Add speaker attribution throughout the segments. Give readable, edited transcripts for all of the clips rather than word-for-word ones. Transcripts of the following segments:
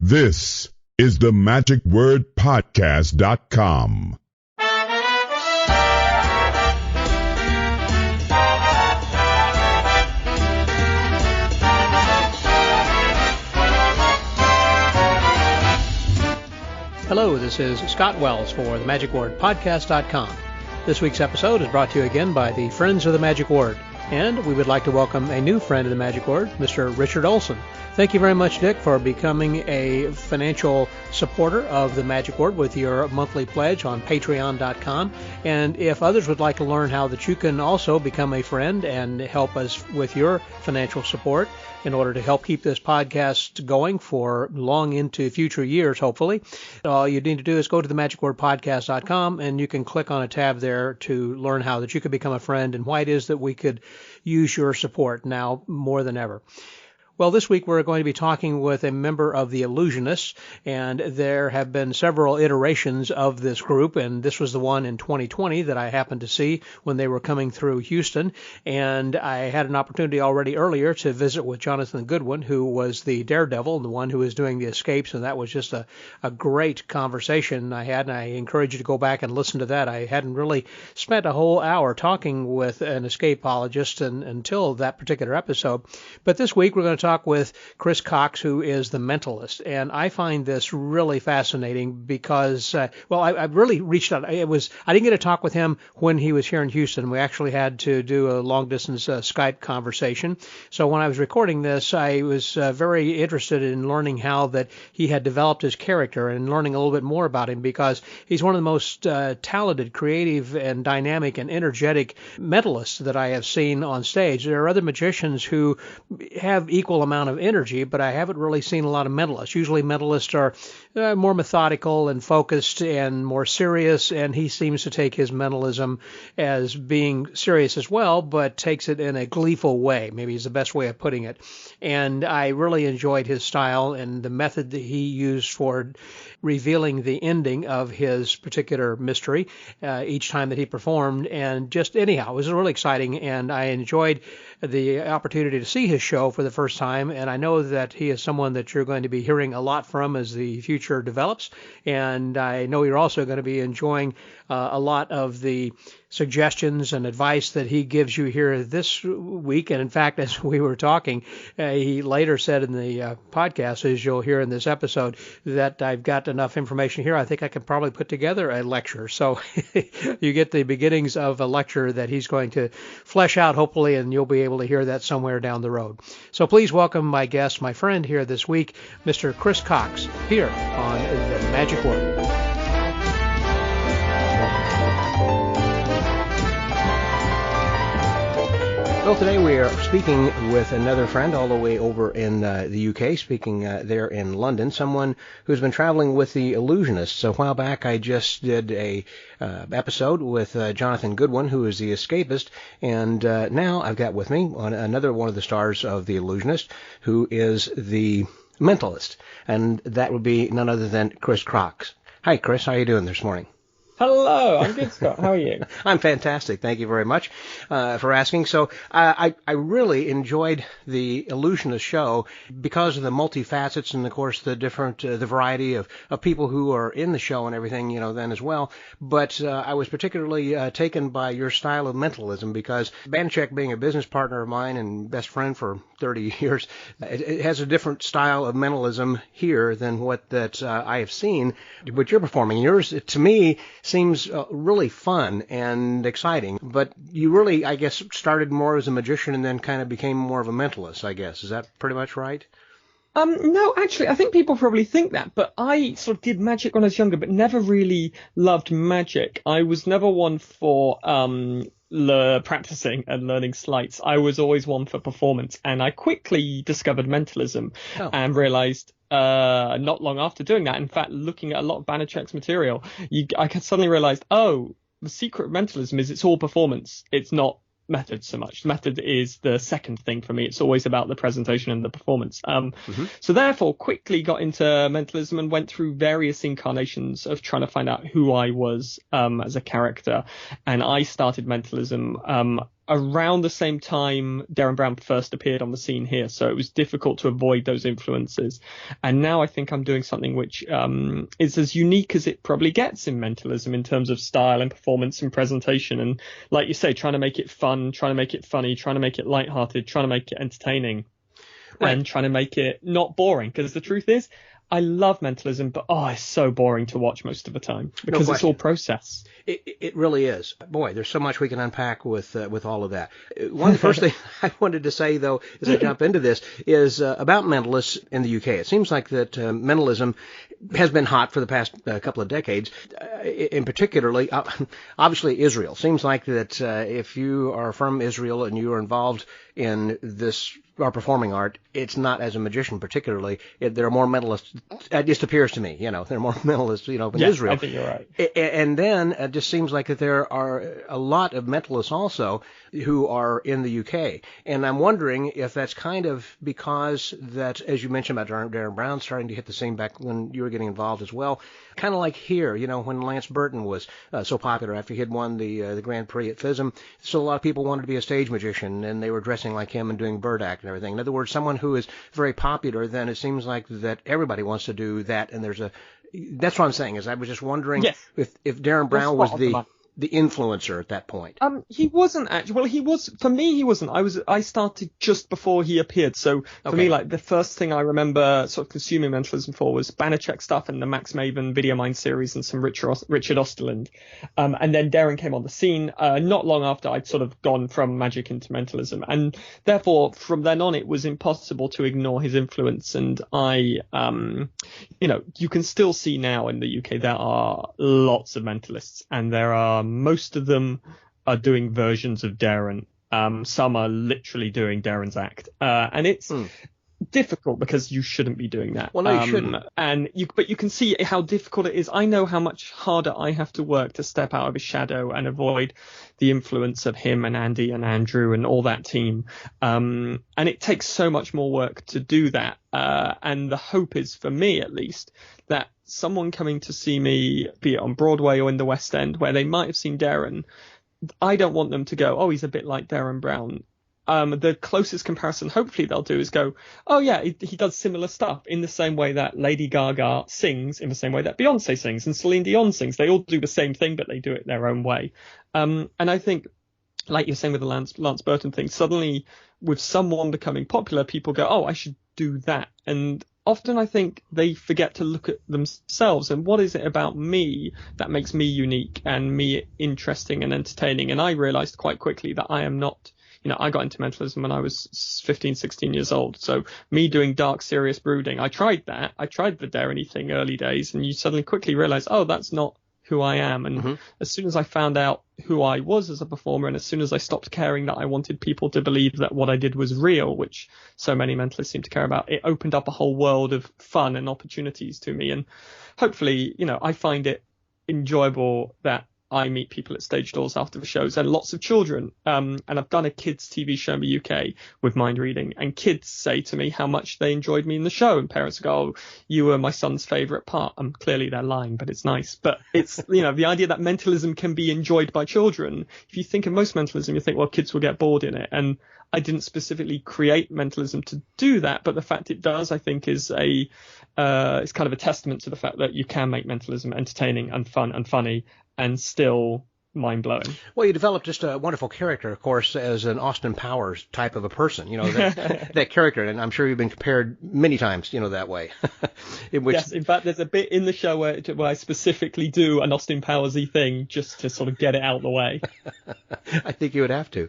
Speaker 1: This is the magicwordpodcast.com.
Speaker 2: Hello, this is Scott Wells for themagicwordpodcast.com. This week's episode is brought to you again by the Friends of the Magic Word, and we would like to welcome a new friend of the Magic Word, Mr. Richard Olson. Thank you very much, Dick, for becoming a financial supporter of the Magic Word with your monthly pledge on patreon.com. And if others would like to learn how that you can also become a friend and help us with your financial support in order to help keep this podcast going for long into future years, hopefully, all you need to do is go to themagicwordpodcast.com and you can click on a tab there to learn how that you could become a friend and why it is that we could use your support now more than ever. Well, this week we're going to be talking with a member of the Illusionists, and there have been several iterations of this group, and this was the one in 2020 that I happened to see when they were coming through Houston, and I had an opportunity already earlier to visit with Jonathan Goodwin, who was the daredevil, the one who was doing the escapes, and that was just a great conversation I had, and I encourage you to go back and listen to that. I hadn't really spent a whole hour talking with an escapologist until that particular episode, but this week we're going to talk with Chris Cox, who is the Mentalist, and I find this really fascinating because, I really reached out. I didn't get to talk with him when he was here in Houston. We actually had to do a long-distance Skype conversation. So when I was recording this, I was very interested in learning how that he had developed his character and learning a little bit more about him because he's one of the most talented, creative, and dynamic and energetic mentalists that I have seen on stage. There are other magicians who have equal amount of energy, but I haven't really seen a lot of mentalists. Usually mentalists are more methodical and focused and more serious, and he seems to take his mentalism as being serious as well, but takes it in a gleeful way, maybe is the best way of putting it. And I really enjoyed his style and the method that he used for revealing the ending of his particular mystery each time that he performed. And just anyhow, it was really exciting, and I enjoyed the opportunity to see his show for the first time, and I know that he is someone that you're going to be hearing a lot from as the future develops, and I know you're also going to be enjoying a lot of the suggestions and advice that he gives you here this week. And in fact, as we were talking, he later said in the podcast, as you'll hear in this episode, that I've got enough information here. I think I can probably put together a lecture. So you get the beginnings of a lecture that he's going to flesh out, hopefully, and you'll be able to hear that somewhere down the road. So please welcome my guest, my friend here this week, Mr. Chris Cox, here on The Magic Word. Well, today we are speaking with another friend all the way over in the UK, speaking there in London, someone who's been traveling with the Illusionists. A while back, I just did a episode with Jonathan Goodwin, who is the escapist, and now I've got with me another one of the stars of the Illusionists, who is the Mentalist, and that would be none other than Chris Cox. Hi, Chris. How are you doing this morning?
Speaker 3: Hello, I'm good, Scott. How are you?
Speaker 2: I'm fantastic. Thank you very much for asking. So I really enjoyed the Illusionist show because of the multifacets and, of course, the different, the variety of people who are in the show and everything, then as well. But I was particularly taken by your style of mentalism because Banachek, being a business partner of mine and best friend for 30 years, it has a different style of mentalism here than what that I have seen, what you're performing. Yours, to me, seems really fun and exciting, but you really, I guess, started more as a magician and then kind of became more of a mentalist, I guess. Is that pretty much right?
Speaker 3: No, actually, I think people probably think that, but I sort of did magic when I was younger, but never really loved magic. I was never one for practicing and learning sleights. I was always one for performance, and I quickly discovered mentalism and realized not long after doing that, in fact, looking at a lot of Banachek's material, I suddenly realized, the secret of mentalism is it's all performance. It's not method so much. Method is the second thing for me. It's always about the presentation and the performance. So therefore, quickly got into mentalism and went through various incarnations of trying to find out who I was as a character. And I started mentalism around the same time Darren Brown first appeared on the scene here, so it was difficult to avoid those influences. And now I think I'm doing something which is as unique as it probably gets in mentalism in terms of style and performance and presentation. And like you say, trying to make it fun, trying to make it funny, trying to make it lighthearted, trying to make it entertaining, right, and trying to make it not boring. Because the truth is, I love mentalism, but it's so boring to watch most of the time because it's all process.
Speaker 4: It really is. Boy, there's so much we can unpack with all of that. One of the first things I wanted to say, though, as I jump into this, is about mentalists in the UK. It seems like that mentalism has been hot for the past couple of decades, in particularly, obviously, Israel. Seems like that if you are from Israel and you are involved in this our performing art, it's not as a magician particularly. There are more mentalists. It just appears to me, there are more mentalists, in Israel.
Speaker 3: I think you're right.
Speaker 4: And then it just seems like that there are a lot of mentalists also who are in the UK. And I'm wondering if that's kind of because that, as you mentioned about Darren Brown starting to hit the scene back when you were getting involved as well, kind of like here, when Lance Burton was so popular after he had won the Grand Prix at FISM. So a lot of people wanted to be a stage magician, and they were dressing like him and doing bird act and everything. In other words, someone who is very popular, then it seems like that everybody wants to do that, and that's what I'm saying, is I was just wondering if Darren Brown was the influencer at that point.
Speaker 3: He wasn't actually. Well, he was, for me, he wasn't. I started just before he appeared. So for me, like, the first thing I remember sort of consuming mentalism for was Banachek stuff and the Max Maven Video Mind series and some Richard Osterland. And then Darren came on the scene, not long after I'd sort of gone from magic into mentalism. And therefore, from then on, it was impossible to ignore his influence. And you can still see now in the UK, there are lots of mentalists, and there are, most of them are doing versions of Darren. Some are literally doing Darren's act. And it's difficult because you shouldn't be doing that.
Speaker 4: Well, no, you shouldn't.
Speaker 3: But you can see how difficult it is. I know how much harder I have to work to step out of his shadow and avoid the influence of him and Andy and Andrew and all that team. And it takes so much more work to do that. And the hope is, for me at least, that someone coming to see me, be it on Broadway or in the West End, where they might have seen Darren, I don't want them to go, he's a bit like Darren Brown. The closest comparison hopefully they'll do is go, he does similar stuff in the same way that Lady Gaga sings, in the same way that Beyonce sings and Celine Dion sings. They all do the same thing, but they do it their own way. And I think, like you're saying with the Lance Burton thing, suddenly with someone becoming popular, people go, I should do that. And often I think they forget to look at themselves and what is it about me that makes me unique and me interesting and entertaining. And I realized quite quickly that I am not, I got into mentalism when I was 15, 16 years old. So me doing dark, serious brooding, I tried that. I tried the Darren-y thing early days, and you suddenly quickly realize, that's not who I am. And as soon as I found out who I was as a performer, and as soon as I stopped caring that I wanted people to believe that what I did was real, which so many mentalists seem to care about, it opened up a whole world of fun and opportunities to me. And hopefully, I find it enjoyable that I meet people at stage doors after the shows, and lots of children. And I've done a kids TV show in the UK with Mindreading, and kids say to me how much they enjoyed me in the show, and parents go, you were my son's favourite part. Clearly they're lying, but it's nice. But it's, the idea that mentalism can be enjoyed by children. If you think of most mentalism, you think, well, kids will get bored in it. And I didn't specifically create mentalism to do that, but the fact it does, I think, is it's kind of a testament to the fact that you can make mentalism entertaining and fun and funny and still mind-blowing.
Speaker 4: Well, you developed just a wonderful character, of course, as an Austin Powers type of a person, that character, and I'm sure you've been compared many times, that way.
Speaker 3: Yes, in fact, there's a bit in the show where I specifically do an Austin Powers-y thing just to sort of get it out of the way.
Speaker 4: I think you would have to.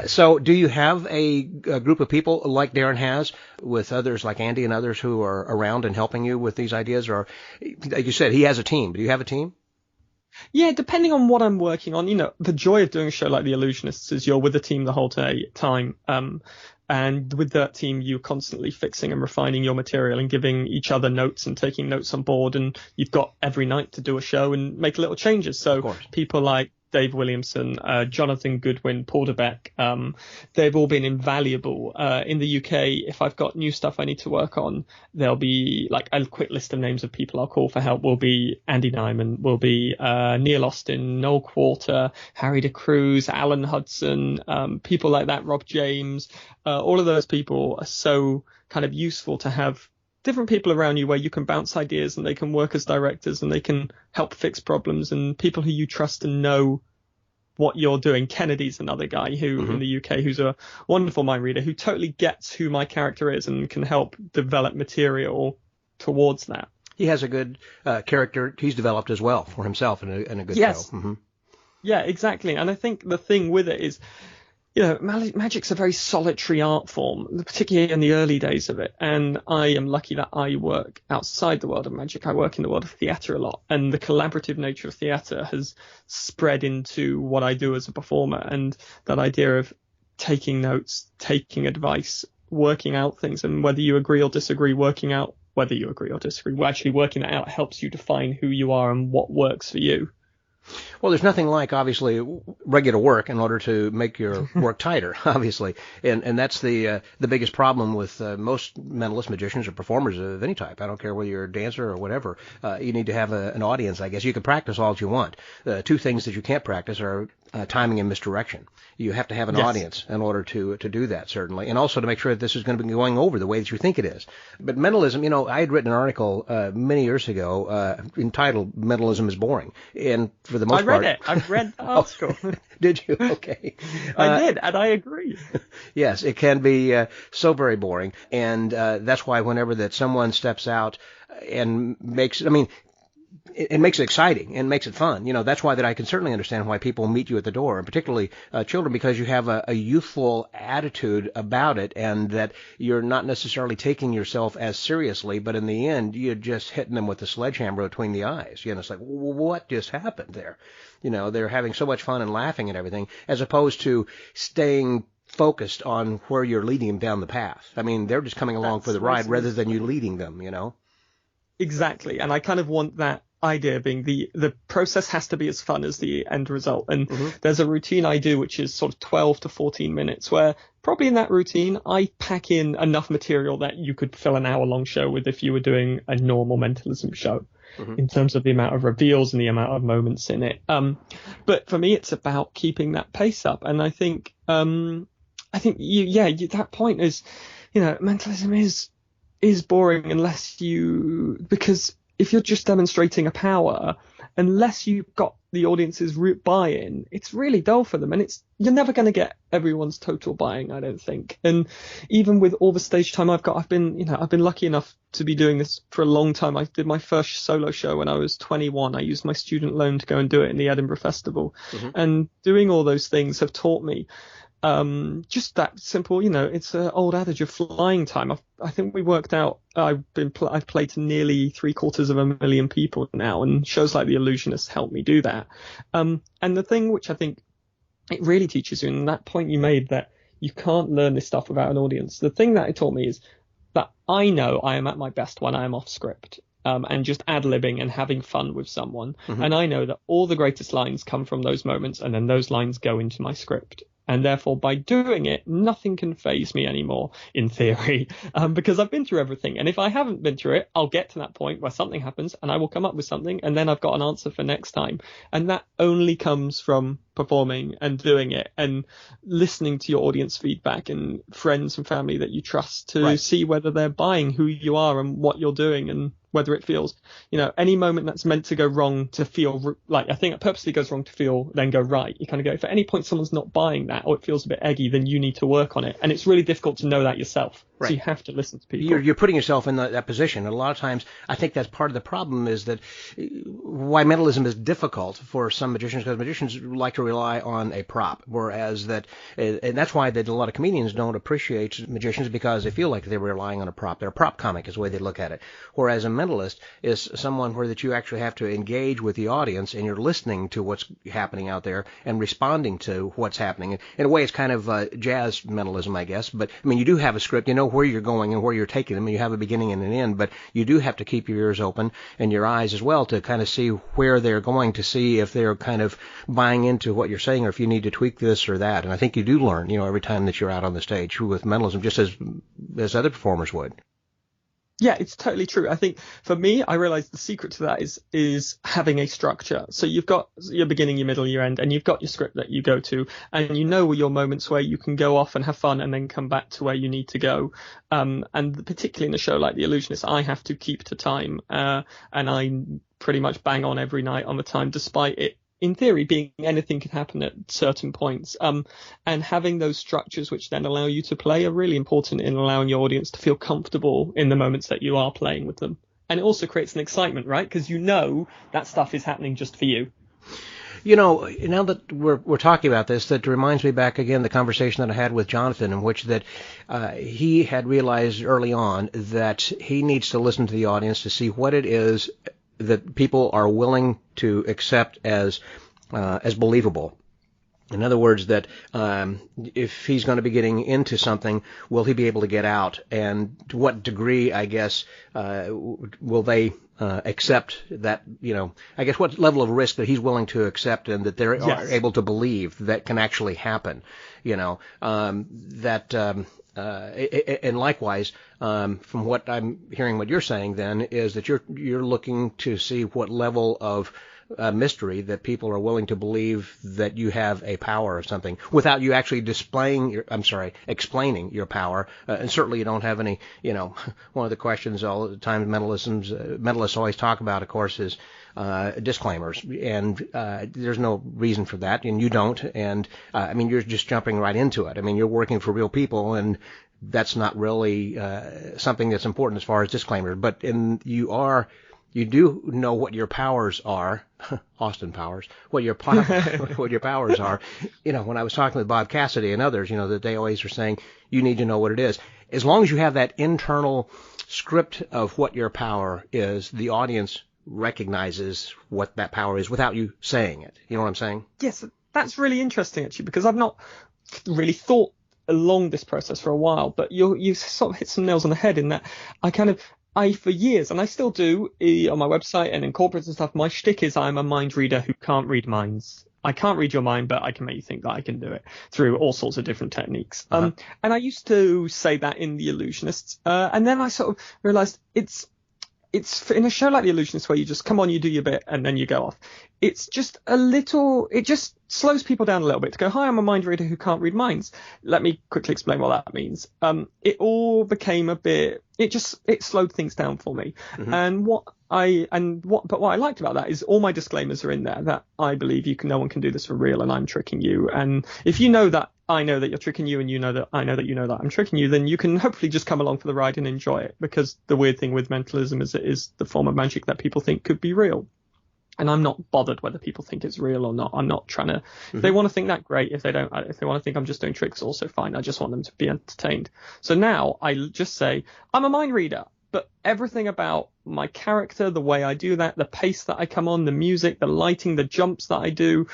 Speaker 4: So do you have a group of people like Darren has, with others like Andy and others who are around and helping you with these ideas? Or, like you said, he has a team. Do you have a team?
Speaker 3: Yeah, depending on what I'm working on. The joy of doing a show like The Illusionists is you're with the team the whole time. And with that team, you're constantly fixing and refining your material and giving each other notes and taking notes on board. And you've got every night to do a show and make little changes. So people like Dave Williamson, Jonathan Goodwin, Paul DeBeck, they've all been invaluable. In the UK, if I've got new stuff I need to work on, there'll be like a quick list of names of people I'll call for help. Will be Andy Nyman, will be Neil Austin, Noel Quarter, Harry de Cruz, Alan Hudson, people like that, Rob James. All of those people are so kind of useful to have different people around you where you can bounce ideas and they can work as directors and they can help fix problems, and people who you trust and know what you're doing. Kennedy's another guy who in the UK who's a wonderful mind reader who totally gets who my character is and can help develop material towards that.
Speaker 4: He has a good character he's developed as well for himself in a good
Speaker 3: yes.
Speaker 4: show. Mm-hmm.
Speaker 3: Yeah, exactly. And I think the thing with it is, you know, magic's a very solitary art form, particularly in the early days of it. And I am lucky that I work outside the world of magic. I work in the world of theatre a lot. And the collaborative nature of theatre has spread into what I do as a performer. And that idea of taking notes, taking advice, working out things, and whether you agree or disagree, working out whether you agree or disagree, actually working that out helps you define who you are and what works for you.
Speaker 4: Well, there's nothing like, obviously, regular work in order to make your work tighter, obviously. And that's the biggest problem with most mentalist magicians or performers of any type. I don't care whether you're a dancer or whatever. You need to have an audience, I guess. You can practice all that you want. Two things that you can't practice are timing and misdirection. You have to have an audience in order to do that, certainly, and also to make sure that this is going to be going over the way that you think it is. But mentalism, you know, I had written an article many years ago entitled "Mentalism is Boring," and for the most part,
Speaker 3: I've read the article.
Speaker 4: Did you? Okay.
Speaker 3: I did, and I agree.
Speaker 4: Yes, it can be so very boring, and that's why whenever that someone steps out and makes, I mean, it makes it exciting and makes it fun. You know, that's why that I can certainly understand why people meet you at the door, and particularly children, because you have a youthful attitude about it, and that you're not necessarily taking yourself as seriously, but in the end, you're just hitting them with a sledgehammer between the eyes. You know, it's like, what just happened there? You know, they're having so much fun and laughing and everything, as opposed to staying focused on where you're leading them down the path. I mean, they're just coming along for the ride rather than you leading them, you know?
Speaker 3: Exactly. And I kind of want that idea being the process has to be as fun as the end result. And there's a routine I do, which is sort of 12 to 14 minutes, where probably in that routine, I pack in enough material that you could fill an hour-long show with if you were doing a normal mentalism show. In terms of the amount of reveals and the amount of moments in it. But for me, it's about keeping that pace up. And I think that point is, you know, mentalism is boring because if you're just demonstrating a power, unless you've got the audience's root buy-in, it's really dull for them, and you're never going to get everyone's total buy-in, I don't think. And even with all the stage time I've got, I've been lucky enough to be doing this for a long time. I did my first solo show when I was 21. I used my student loan to go and do it in the Edinburgh Festival, and doing all those things have taught me just that simple, you know, it's an old adage of flying time. I think we worked out, I've played to nearly 750,000 people now, and shows like the Illusionists helped me do that. And the thing which I think it really teaches you, and that point you made that you can't learn this stuff without an audience. The thing that it taught me is that I know I am at my best when I am off script. And just ad-libbing and having fun with someone. And I know that all the greatest lines come from those moments, and then those lines go into my script. And therefore, by doing it, nothing can faze me anymore, in theory, because I've been through everything. And if I haven't been through it, I'll get to that point where something happens and I will come up with something, and then I've got an answer for next time. And that only comes from performing and doing it and listening to your audience feedback and friends and family that you trust to see whether they're buying who you are and what you're doing, and whether it feels, you know, any moment that's meant to go wrong to feel like, I think it purposely goes wrong to feel then go right. You kind of go, if at any point someone's not buying that, or it feels a bit eggy, then you need to work on it. And it's really difficult to know that yourself. Right. So you have to listen to people.
Speaker 4: You're putting yourself in that position. And a lot of times, I think that's part of the problem, is that why mentalism is difficult for some magicians, because magicians like to rely on a prop, whereas and that's why that a lot of comedians don't appreciate magicians, because they feel like they're relying on a prop. They're a prop comic is the way they look at it. Whereas a mentalist is someone where that you actually have to engage with the audience, and you're listening to what's happening out there and responding to what's happening. In a way, it's kind of jazz mentalism, I guess. But I mean, you do have a script. You know where you're going and where you're taking them. You have a beginning and an end. But you do have to keep your ears open and your eyes as well to kind of see where they're going, to see if they're kind of buying into what you're saying or if you need to tweak this or that. And I think you do learn, every time that you're out on the stage with mentalism, just as other performers would.
Speaker 3: Yeah, it's totally true. I think for me, I realized the secret to that is having a structure. So you've got your beginning, your middle, your end, and you've got your script that you go to, and you know your moments where you can go off and have fun and then come back to where you need to go. And particularly in a show like The Illusionists, I have to keep to time, and I pretty much bang on every night on the time, despite it, in theory, being anything can happen at certain points. And having those structures which then allow you to play are really important in allowing your audience to feel comfortable in the moments that you are playing with them. And it also creates an excitement, right? Because that stuff is happening just for you.
Speaker 4: Now that we're talking about this, that reminds me back again the conversation that I had with Jonathan, in which that he had realized early on that he needs to listen to the audience to see what it is that people are willing to accept as believable. In other words, that if he's going to be getting into something, will he be able to get out? And to what degree, I guess, will they accept that, I guess what level of risk that he's willing to accept and that they're able to believe that can actually happen, and likewise, from what I'm hearing, what you're saying then is that you're looking to see what level of mystery that people are willing to believe that you have a power or something without you actually explaining your power. And certainly you don't have any, one of the questions all the time mentalists always talk about, of course, is disclaimers, and there's no reason for that, and you don't, and you're just jumping right into it. You're working for real people, and that's not really something that's important as far as disclaimers, but you do know what your powers are, Austin Powers, what your powers are. When I was talking with Bob Cassidy and others, that they always are saying you need to know what it is. As long as you have that internal script of what your power is, the audience recognizes what that power is without you saying it. You know what I'm saying?
Speaker 3: Yes, that's really interesting, actually, because I've not really thought along this process for a while, but you sort of hit some nails on the head in that I, for years, and I still do on my website and in corporates and stuff, my shtick is I'm a mind reader who can't read minds. I can't read your mind, but I can make you think that I can do it through all sorts of different techniques. And I used to say that in The Illusionists, and then I sort of realized it's in a show like The Illusionists where you just come on, you do your bit, and then you go off. It's just it just slows people down a little bit to go, hi, I'm a mind reader who can't read minds. Let me quickly explain what that means. It all became it slowed things down for me. Mm-hmm. And what I liked about that is all my disclaimers are in there that I believe no one can do this for real and I'm tricking you. And if you know that I know that you're tricking you and you know that I know that you know that I'm tricking you, then you can hopefully just come along for the ride and enjoy it, because the weird thing with mentalism is it is the form of magic that people think could be real. And I'm not bothered whether people think it's real or not. I'm not trying to, if they want to think that, great. If they don't, if they want to think I'm just doing tricks, also fine. I just want them to be entertained. So now I just say, I'm a mind reader, but everything about my character, the way I do that, the pace that I come on, the music, the lighting, the jumps that I do,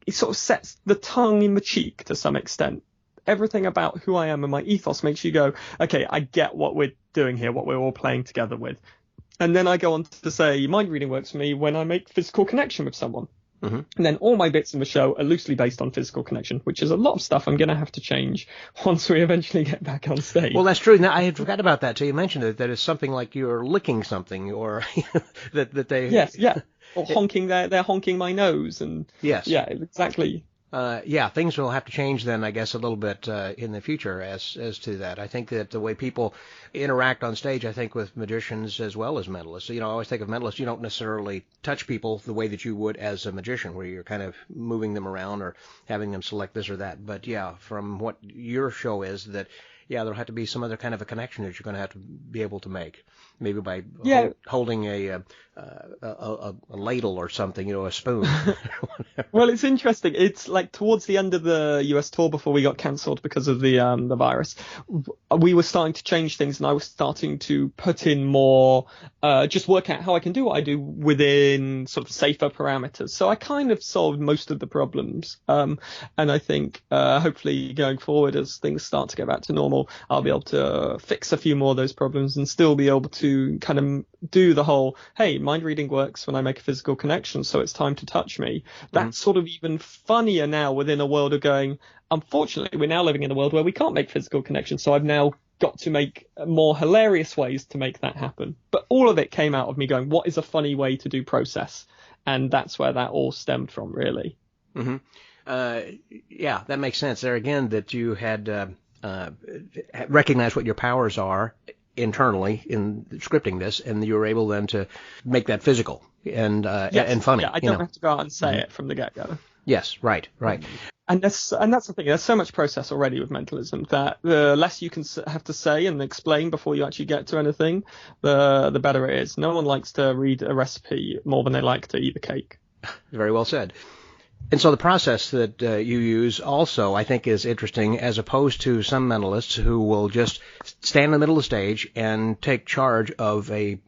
Speaker 3: it sort of sets the tongue in the cheek to some extent. Everything about who I am and my ethos makes you go, okay, I get what we're doing here, what we're all playing together with. And then I go on to say mind reading works for me when I make physical connection with someone. Mm-hmm. And then all my bits in the show are loosely based on physical connection, which is a lot of stuff I'm going to have to change once we eventually get back on stage.
Speaker 4: Well, that's true. Now, I had forgot about that till you mentioned it, that it's something like you're licking something, or that they...
Speaker 3: Yes, yeah. Or honking, they're honking my nose. And
Speaker 4: yes.
Speaker 3: Yeah, exactly.
Speaker 4: Things will have to change then, I guess, a little bit in the future as to that. I think that the way people interact on stage, I think, with magicians as well as mentalists. I always think of mentalists, you don't necessarily touch people the way that you would as a magician, where you're kind of moving them around or having them select this or that. But yeah, from what your show is, that there'll have to be some other kind of a connection that you're going to have to be able to make. maybe by
Speaker 3: Yeah.
Speaker 4: holding a ladle or something, a spoon.
Speaker 3: Well, it's interesting. It's like towards the end of the US tour before we got cancelled because of the virus, we were starting to change things, and I was starting to put in more, just work out how I can do what I do within sort of safer parameters. So I kind of solved most of the problems. And I think hopefully going forward, as things start to get back to normal, I'll be able to fix a few more of those problems and still be able to kind of do the whole, hey, mind reading works when I make a physical connection, so it's time to touch me. That's sort of even funnier now within a world of going, unfortunately, we're now living in a world where we can't make physical connections, so I've now got to make more hilarious ways to make that happen. But all of it came out of me going, what is a funny way to do process? And that's where that all stemmed from, really.
Speaker 4: Mm-hmm. Yeah, that makes sense. There again, that you had recognized what your powers are internally in scripting this, and you were able then to make that physical and funny.
Speaker 3: Yeah, I don't have to go out and say it from the get-go.
Speaker 4: Yes, right.
Speaker 3: And that's the thing. There's so much process already with mentalism that the less you can have to say and explain before you actually get to anything, the better it is. No one likes to read a recipe more than they like to eat the cake.
Speaker 4: Very well said. And so the process that you use also, I think, is interesting, as opposed to some mentalists who will just stand in the middle of the stage and take charge of a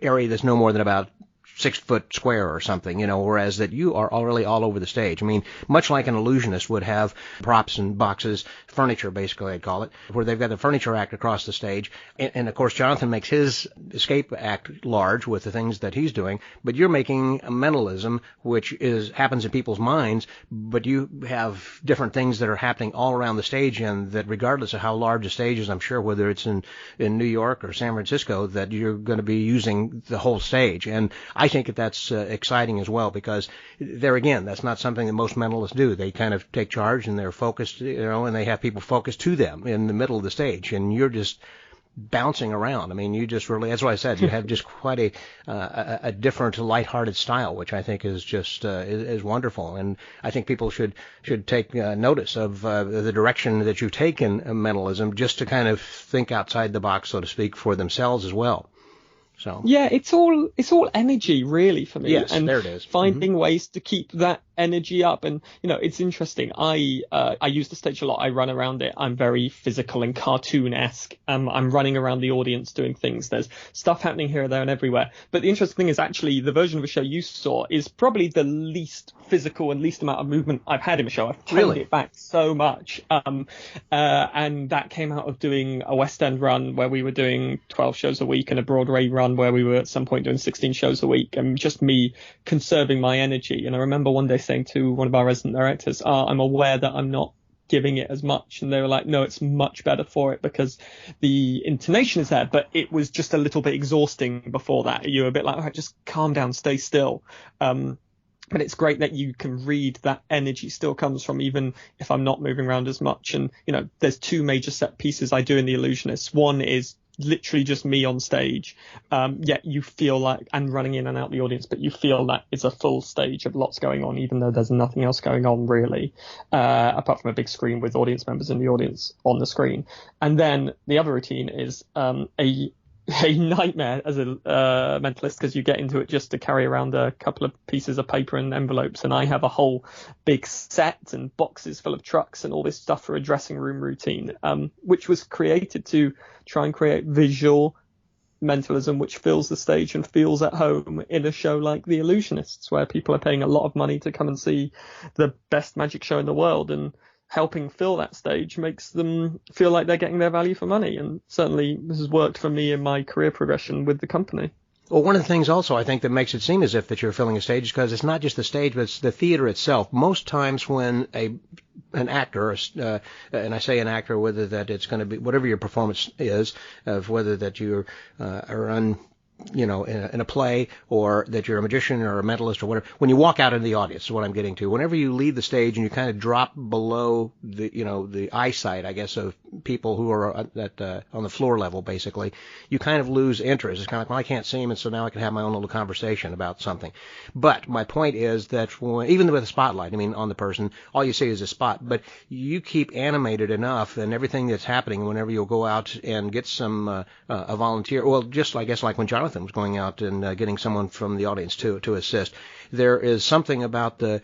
Speaker 4: area that's no more than about 6 foot square or something, whereas that you are already all over the stage. I mean, much like an illusionist would have props and boxes, furniture, basically, I'd call it, where they've got the furniture act across the stage. And of course, Jonathan makes his escape act large with the things that he's doing, but you're making a mentalism, which happens in people's minds, but you have different things that are happening all around the stage, and that regardless of how large the stage is, I'm sure whether it's in New York or San Francisco, that you're going to be using the whole stage. And I think that's exciting as well, because there again, that's not something that most mentalists do. They kind of take charge and they're focused, and they have people focused to them in the middle of the stage, and you're just bouncing around. I mean, you just really, that's what I said, you have just quite a different lighthearted style, which I think is just is wonderful. And I think people should take notice of the direction that you take in mentalism, just to kind of think outside the box, so to speak, for themselves as well. So
Speaker 3: yeah, it's all energy, really, for me.
Speaker 4: Yes,
Speaker 3: and
Speaker 4: there it is.
Speaker 3: Finding ways to keep that energy up. And it's interesting. I use the stage a lot. I run around it. I'm very physical and cartoon-esque. I'm running around the audience doing things. There's stuff happening here, there, and everywhere. But the interesting thing is, actually, the version of the show you saw is probably the least physical and least amount of movement I've had in the show. I've toned it back so much. And that came out of doing a West End run where we were doing 12 shows a week, and a Broadway run where we were at some point doing 16 shows a week, and just me conserving my energy. And I remember one day saying to one of our resident directors, I'm aware that I'm not giving it as much. And they were like, no, it's much better for it because the intonation is there, but it was just a little bit exhausting before that. You're a bit like, all right, just calm down, stay still. But it's great that you can read that energy still comes from, even if I'm not moving around as much. And, there's 2 major set pieces I do in the Illusionists. One is literally just me on stage, yet you feel like I'm running in and out the audience, but you feel that it's a full stage of lots going on, even though there's nothing else going on really, apart from a big screen with audience members in the audience on the screen. And then the other routine is a nightmare as a mentalist, because you get into it just to carry around a couple of pieces of paper and envelopes, and I have a whole big set and boxes full of trucks and all this stuff for a dressing room routine, which was created to try and create visual mentalism which fills the stage and feels at home in a show like The Illusionists, where people are paying a lot of money to come and see the best magic show in the world, and helping fill that stage makes them feel like they're getting their value for money. And certainly this has worked for me in my career progression with the company.
Speaker 4: Well, one of the things also I think that makes it seem as if that you're filling a stage is because it's not just the stage, but it's the theater itself. Most times when an actor, and I say an actor, whether that it's going to be whatever your performance is, of whether that you are in a play, or that you're a magician or a mentalist or whatever, when you walk out into the audience is what I'm getting to. Whenever you leave the stage and you kind of drop below the eyesight, I guess, of people who are on the floor level, basically, you kind of lose interest. It's kind of like, well, I can't see him, and so now I can have my own little conversation about something. But my point is that even with a spotlight, on the person, all you see is a spot, but you keep animated enough, and everything that's happening whenever you'll go out and get some a volunteer, well, just I guess like when Jonathan was going out and getting someone from the audience to assist, there is something about the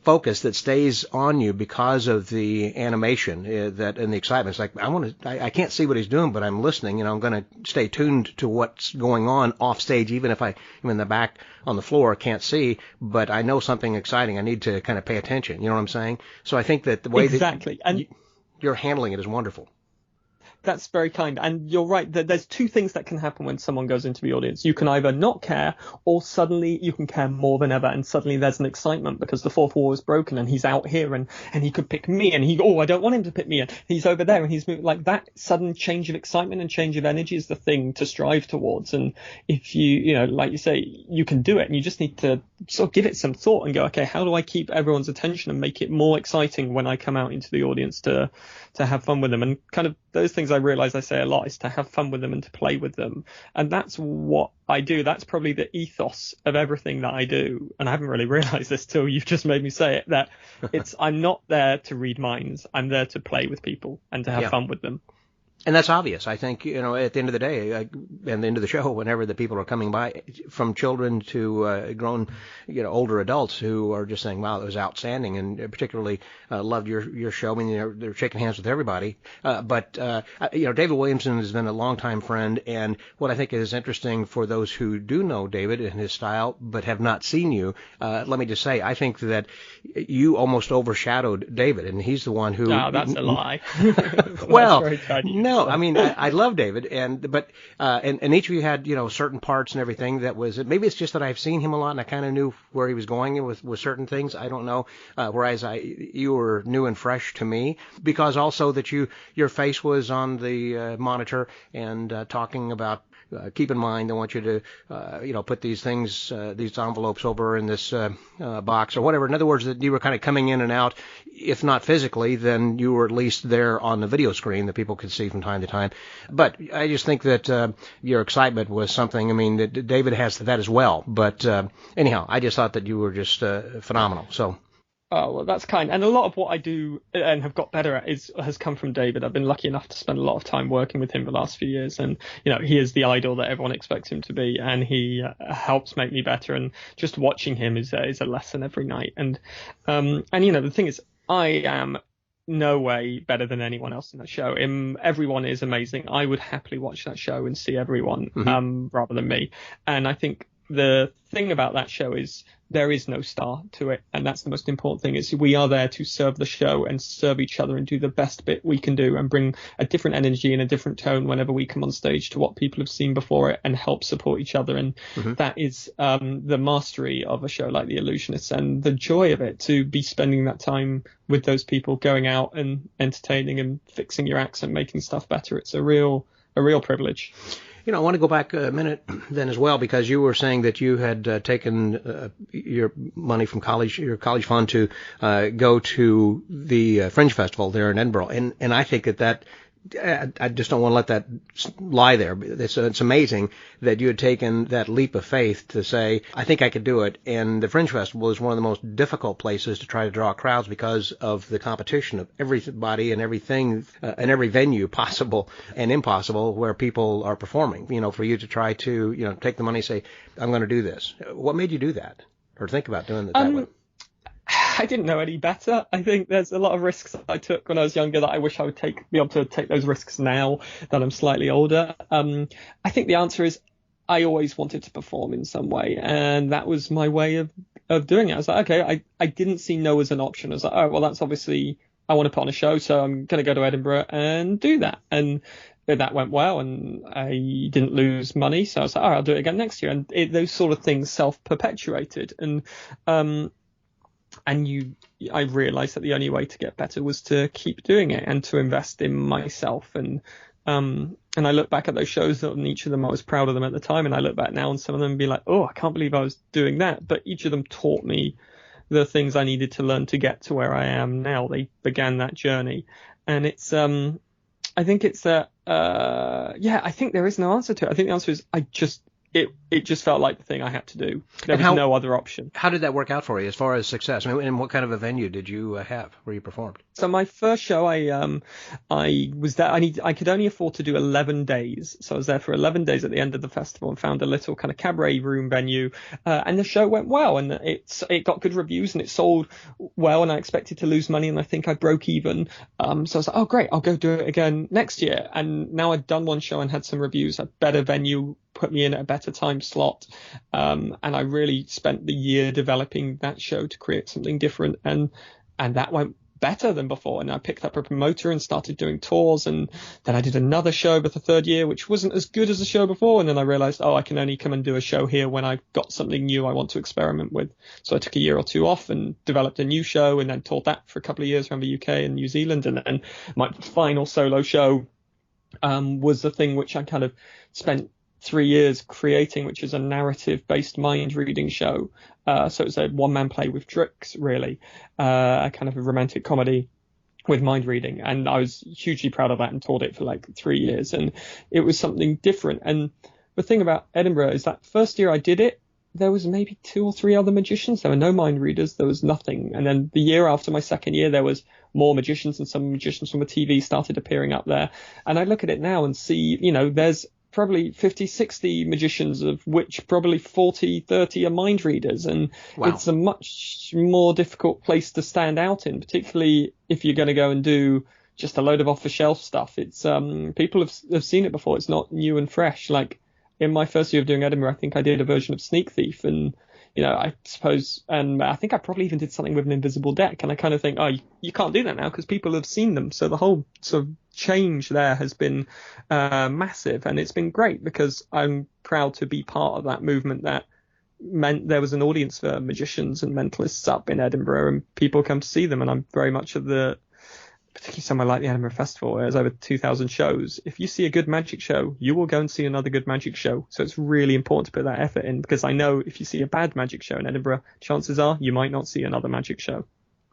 Speaker 4: focus that stays on you because of the animation and the excitement. It's like I can't see what he's doing, but I'm listening, I'm going to stay tuned to what's going on off stage, even if I'm in the back on the floor, can't see, but I know something exciting. I need to kind of pay attention. You know what I'm saying? So I think that the way
Speaker 3: exactly, and
Speaker 4: you're handling it is wonderful.
Speaker 3: That's very kind. And you're right that there's two things that can happen when someone goes into the audience. You can either not care, or suddenly you can care more than ever. And suddenly there's an excitement because the fourth wall is broken and he's out here and he could pick me, and I don't want him to pick me, and he's over there and he's moving. Like that sudden change of excitement and change of energy is the thing to strive towards. And if you, like you say, you can do it, and you just need to sort of give it some thought and go, okay, how do I keep everyone's attention and make it more exciting when I come out into the audience to have fun with them? And kind of those things I realize I say a lot is to have fun with them and to play with them. And that's what I do. That's probably the ethos of everything that I do. And I haven't really realized this till you've just made me say it, that I'm not there to read minds. I'm there to play with people and to have fun with them.
Speaker 4: And that's obvious. I think, at the end of the day, and the end of the show, whenever the people are coming by, from children to grown, older adults who are just saying, wow, it was outstanding, and particularly loved your show. They're shaking hands with everybody. But David Williamson has been a longtime friend, and what I think is interesting for those who do know David and his style but have not seen you, let me just say, I think that you almost overshadowed David, and he's the one who...
Speaker 3: No, that's a lie.
Speaker 4: Well, no, I love David, but each of you had, certain parts and everything that was, maybe it's just that I've seen him a lot and I kind of knew where he was going with certain things. I don't know. Whereas you were new and fresh to me, because also that your face was on the monitor and talking about, keep in mind, I want you to, put these things, these envelopes over in this box or whatever. In other words, that you were kind of coming in and out, if not physically, then you were at least there on the video screen that people could see from time to time. But I just think that your excitement was something, that David has that as well. But anyhow, I just thought that you were just phenomenal. So.
Speaker 3: Oh, well, that's kind. And a lot of what I do and have got better at has come from David. I've been lucky enough to spend a lot of time working with him the last few years. And, he is the idol that everyone expects him to be. And he helps make me better. And just watching him is a lesson every night. And the thing is, I am no way better than anyone else in that show. Everyone is amazing. I would happily watch that show and see everyone rather than me. And I think the thing about that show is there is no star to it, and that's the most important thing. Is we are there to serve the show and serve each other and do the best bit we can do and bring a different energy and a different tone whenever we come on stage to what people have seen before it, and help support each other. And that is the mastery of a show like the Illusionists, and the joy of it, to be spending that time with those people, going out and entertaining and fixing your accent, making stuff better. It's a real privilege.
Speaker 4: I want to go back a minute then as well, because you were saying that you had taken your money from your college fund to go to the Fringe Festival there in Edinburgh. And I think that I just don't want to let that lie there. It's amazing that you had taken that leap of faith to say, I think I could do it. And the Fringe Festival is one of the most difficult places to try to draw crowds because of the competition of everybody and everything and every venue possible and impossible where people are performing. For you to try to, take the money and say, I'm going to do this. What made you do that, or think about doing it that way?
Speaker 3: I didn't know any better. I think there's a lot of risks I took when I was younger that I wish I would be able to take those risks now that I'm slightly older. I think the answer is I always wanted to perform in some way, and that was my way of doing it. I was like, okay, I didn't see no as an option. I was like, oh, well, that's obviously, I want to put on a show, so I'm going to go to Edinburgh and do that. And that went well, and I didn't lose money, so I was like, oh, I'll do it again next year. And those sort of things self-perpetuated. And I realized that the only way to get better was to keep doing it and to invest in myself. And And I look back at those shows, and each of them I was proud of them at the time, and I look back now on some of them and be like, oh, I can't believe I was doing that. But each of them taught me the things I needed to learn to get to where I am now. They began that journey. And it's, I think it's I think there is no answer to it. I think the answer is it just felt like the thing I had to do. There was no other option.
Speaker 4: How did that work out for you as far as success? I mean, and what kind of a venue did you have where you performed?
Speaker 3: So my first show, I was there. I could only afford to do 11 days. So I was there for 11 days at the end of the festival and found a little kind of cabaret room venue. And the show went well, and it got good reviews, and it sold well, and I expected to lose money, and I think I broke even. So I was like, oh, great, I'll go do it again next year. And now I'd done one show and had some reviews, a better venue, put me in at a better time slot. And I really spent the year developing that show to create something different. And that went better than before. And I picked up a promoter and started doing tours. And then I did another show for the third year, which wasn't as good as the show before. And then I realized, I can only come and do a show here when I've got something new I want to experiment with. So I took a year or two off and developed a new show, and then toured that for a couple of years around the UK and New Zealand. And my final solo show was the thing which I kind of spent 3 years creating, which is a narrative-based mind reading show. So it's a one-man play with tricks, really, a kind of a romantic comedy with mind reading. And I was hugely proud of that and toured it for like 3 years. And it was something different. And the thing about Edinburgh is that first year I did it, there was maybe 2 or 3 other magicians. There were no mind readers. There was nothing. And then the year after, my second year, there was more magicians, and some magicians from the TV started appearing up there. And I look at it now and see, there's probably 50, 60 magicians, of which probably 40, 30 are mind readers. And
Speaker 4: wow.
Speaker 3: It's a much more difficult place to stand out in, particularly if you're going to go and do just a load of off-the-shelf stuff. It's people have seen it before. It's not new and fresh. Like in my first year of doing Edinburgh, I think I did a version of Sneak Thief, and I suppose, and I think I probably even did something with an invisible deck. And I kind of think, you can't do that now because people have seen them. So the whole sort of change there has been massive, and it's been great because I'm proud to be part of that movement that meant there was an audience for magicians and mentalists up in Edinburgh, and people come to see them. And I'm very much of particularly somewhere like the Edinburgh Festival, where there's over 2,000 shows. If you see a good magic show, you will go and see another good magic show. So it's really important to put that effort in, because I know if you see a bad magic show in Edinburgh, chances are you might not see another magic show.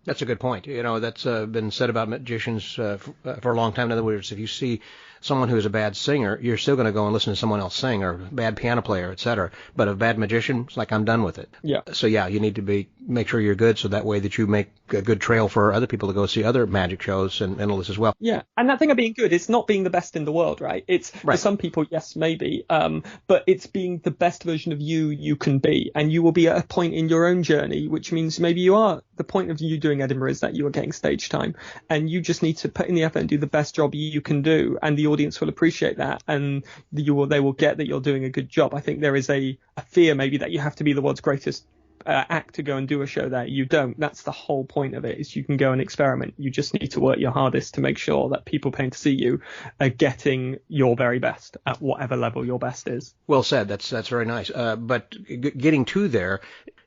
Speaker 4: That's a good point. That's been said about magicians for a long time. In other words, if you see someone who is a bad singer, you're still going to go and listen to someone else sing, or a bad piano player, etc. But a bad magician, it's like, I'm done with it.
Speaker 3: Yeah.
Speaker 4: So yeah, you need to make sure you're good, so that way that you make a good trail for other people to go see other magic shows and mentalists as well.
Speaker 3: Yeah, and that thing of being good, it's not being the best in the world, right? It's right. For some people, yes, maybe, but it's being the best version of you can be, and you will be at a point in your own journey, which means maybe you are. The point of you doing Edinburgh is that you are getting stage time, and you just need to put in the effort and do the best job you can do, and the audience will appreciate that, and they will get that you're doing a good job. I think there is a fear maybe that you have to be the world's greatest act to go and do a show there. You don't. That's the whole point of it, is you can go and experiment. You just need to work your hardest to make sure that people paying to see you are getting your very best at whatever level your best is.
Speaker 4: Well said. That's very nice. But getting to there,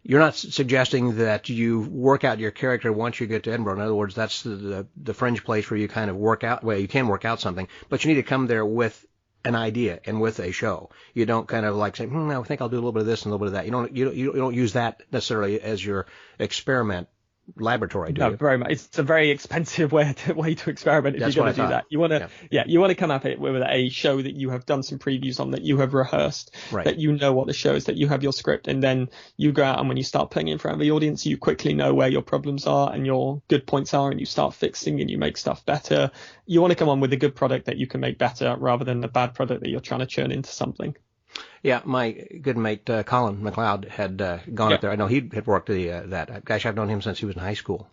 Speaker 4: you're not suggesting that you work out your character once you get to Edinburgh. In other words, that's the fringe place where you kind of work out. Well, you can work out something, but you need to come there with an idea and with a show. You don't kind of like say, I think I'll do a little bit of this and a little bit of that. You don't use that necessarily as your experiment laboratory, do you?
Speaker 3: Very much. It's a very expensive way to experiment if you're going to do that. You want to come up it with a show that you have done some previews on, that you have rehearsed,
Speaker 4: right.
Speaker 3: That you know what the show is, that you have your script, and then you go out, and when you start playing in front of the audience, you quickly know where your problems are and your good points are, and you start fixing and you make stuff better. You want to come on with a good product that you can make better, rather than the bad product that you're trying to churn into something.
Speaker 4: Yeah, my good mate Colin McLeod had gone up there. I know he had worked that. Gosh, I've known him since he was in high school,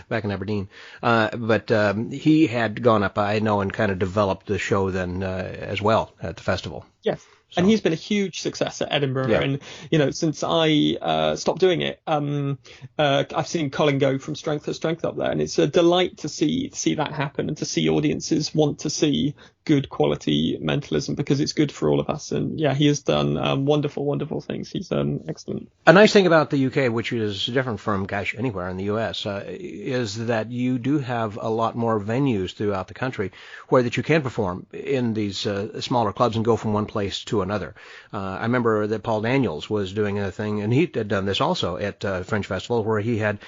Speaker 4: back in Aberdeen. But he had gone up, I know, and kind of developed the show then as well at the festival.
Speaker 3: Yes. And he's been a huge success at Edinburgh.
Speaker 4: Yeah.
Speaker 3: And, you know, since I stopped doing it, I've seen Colin go from strength to strength up there. And it's a delight to see that happen and to see audiences want to see good quality mentalism, because it's good for all of us. And yeah, he has done wonderful, wonderful things. He's excellent.
Speaker 4: A nice thing about the UK, which is different from, gosh, anywhere in the US, is that you do have a lot more venues throughout the country where that you can perform in these smaller clubs and go from one place to another. I remember that Paul Daniels was doing a thing, and he had done this also at Fringe Festival, where he had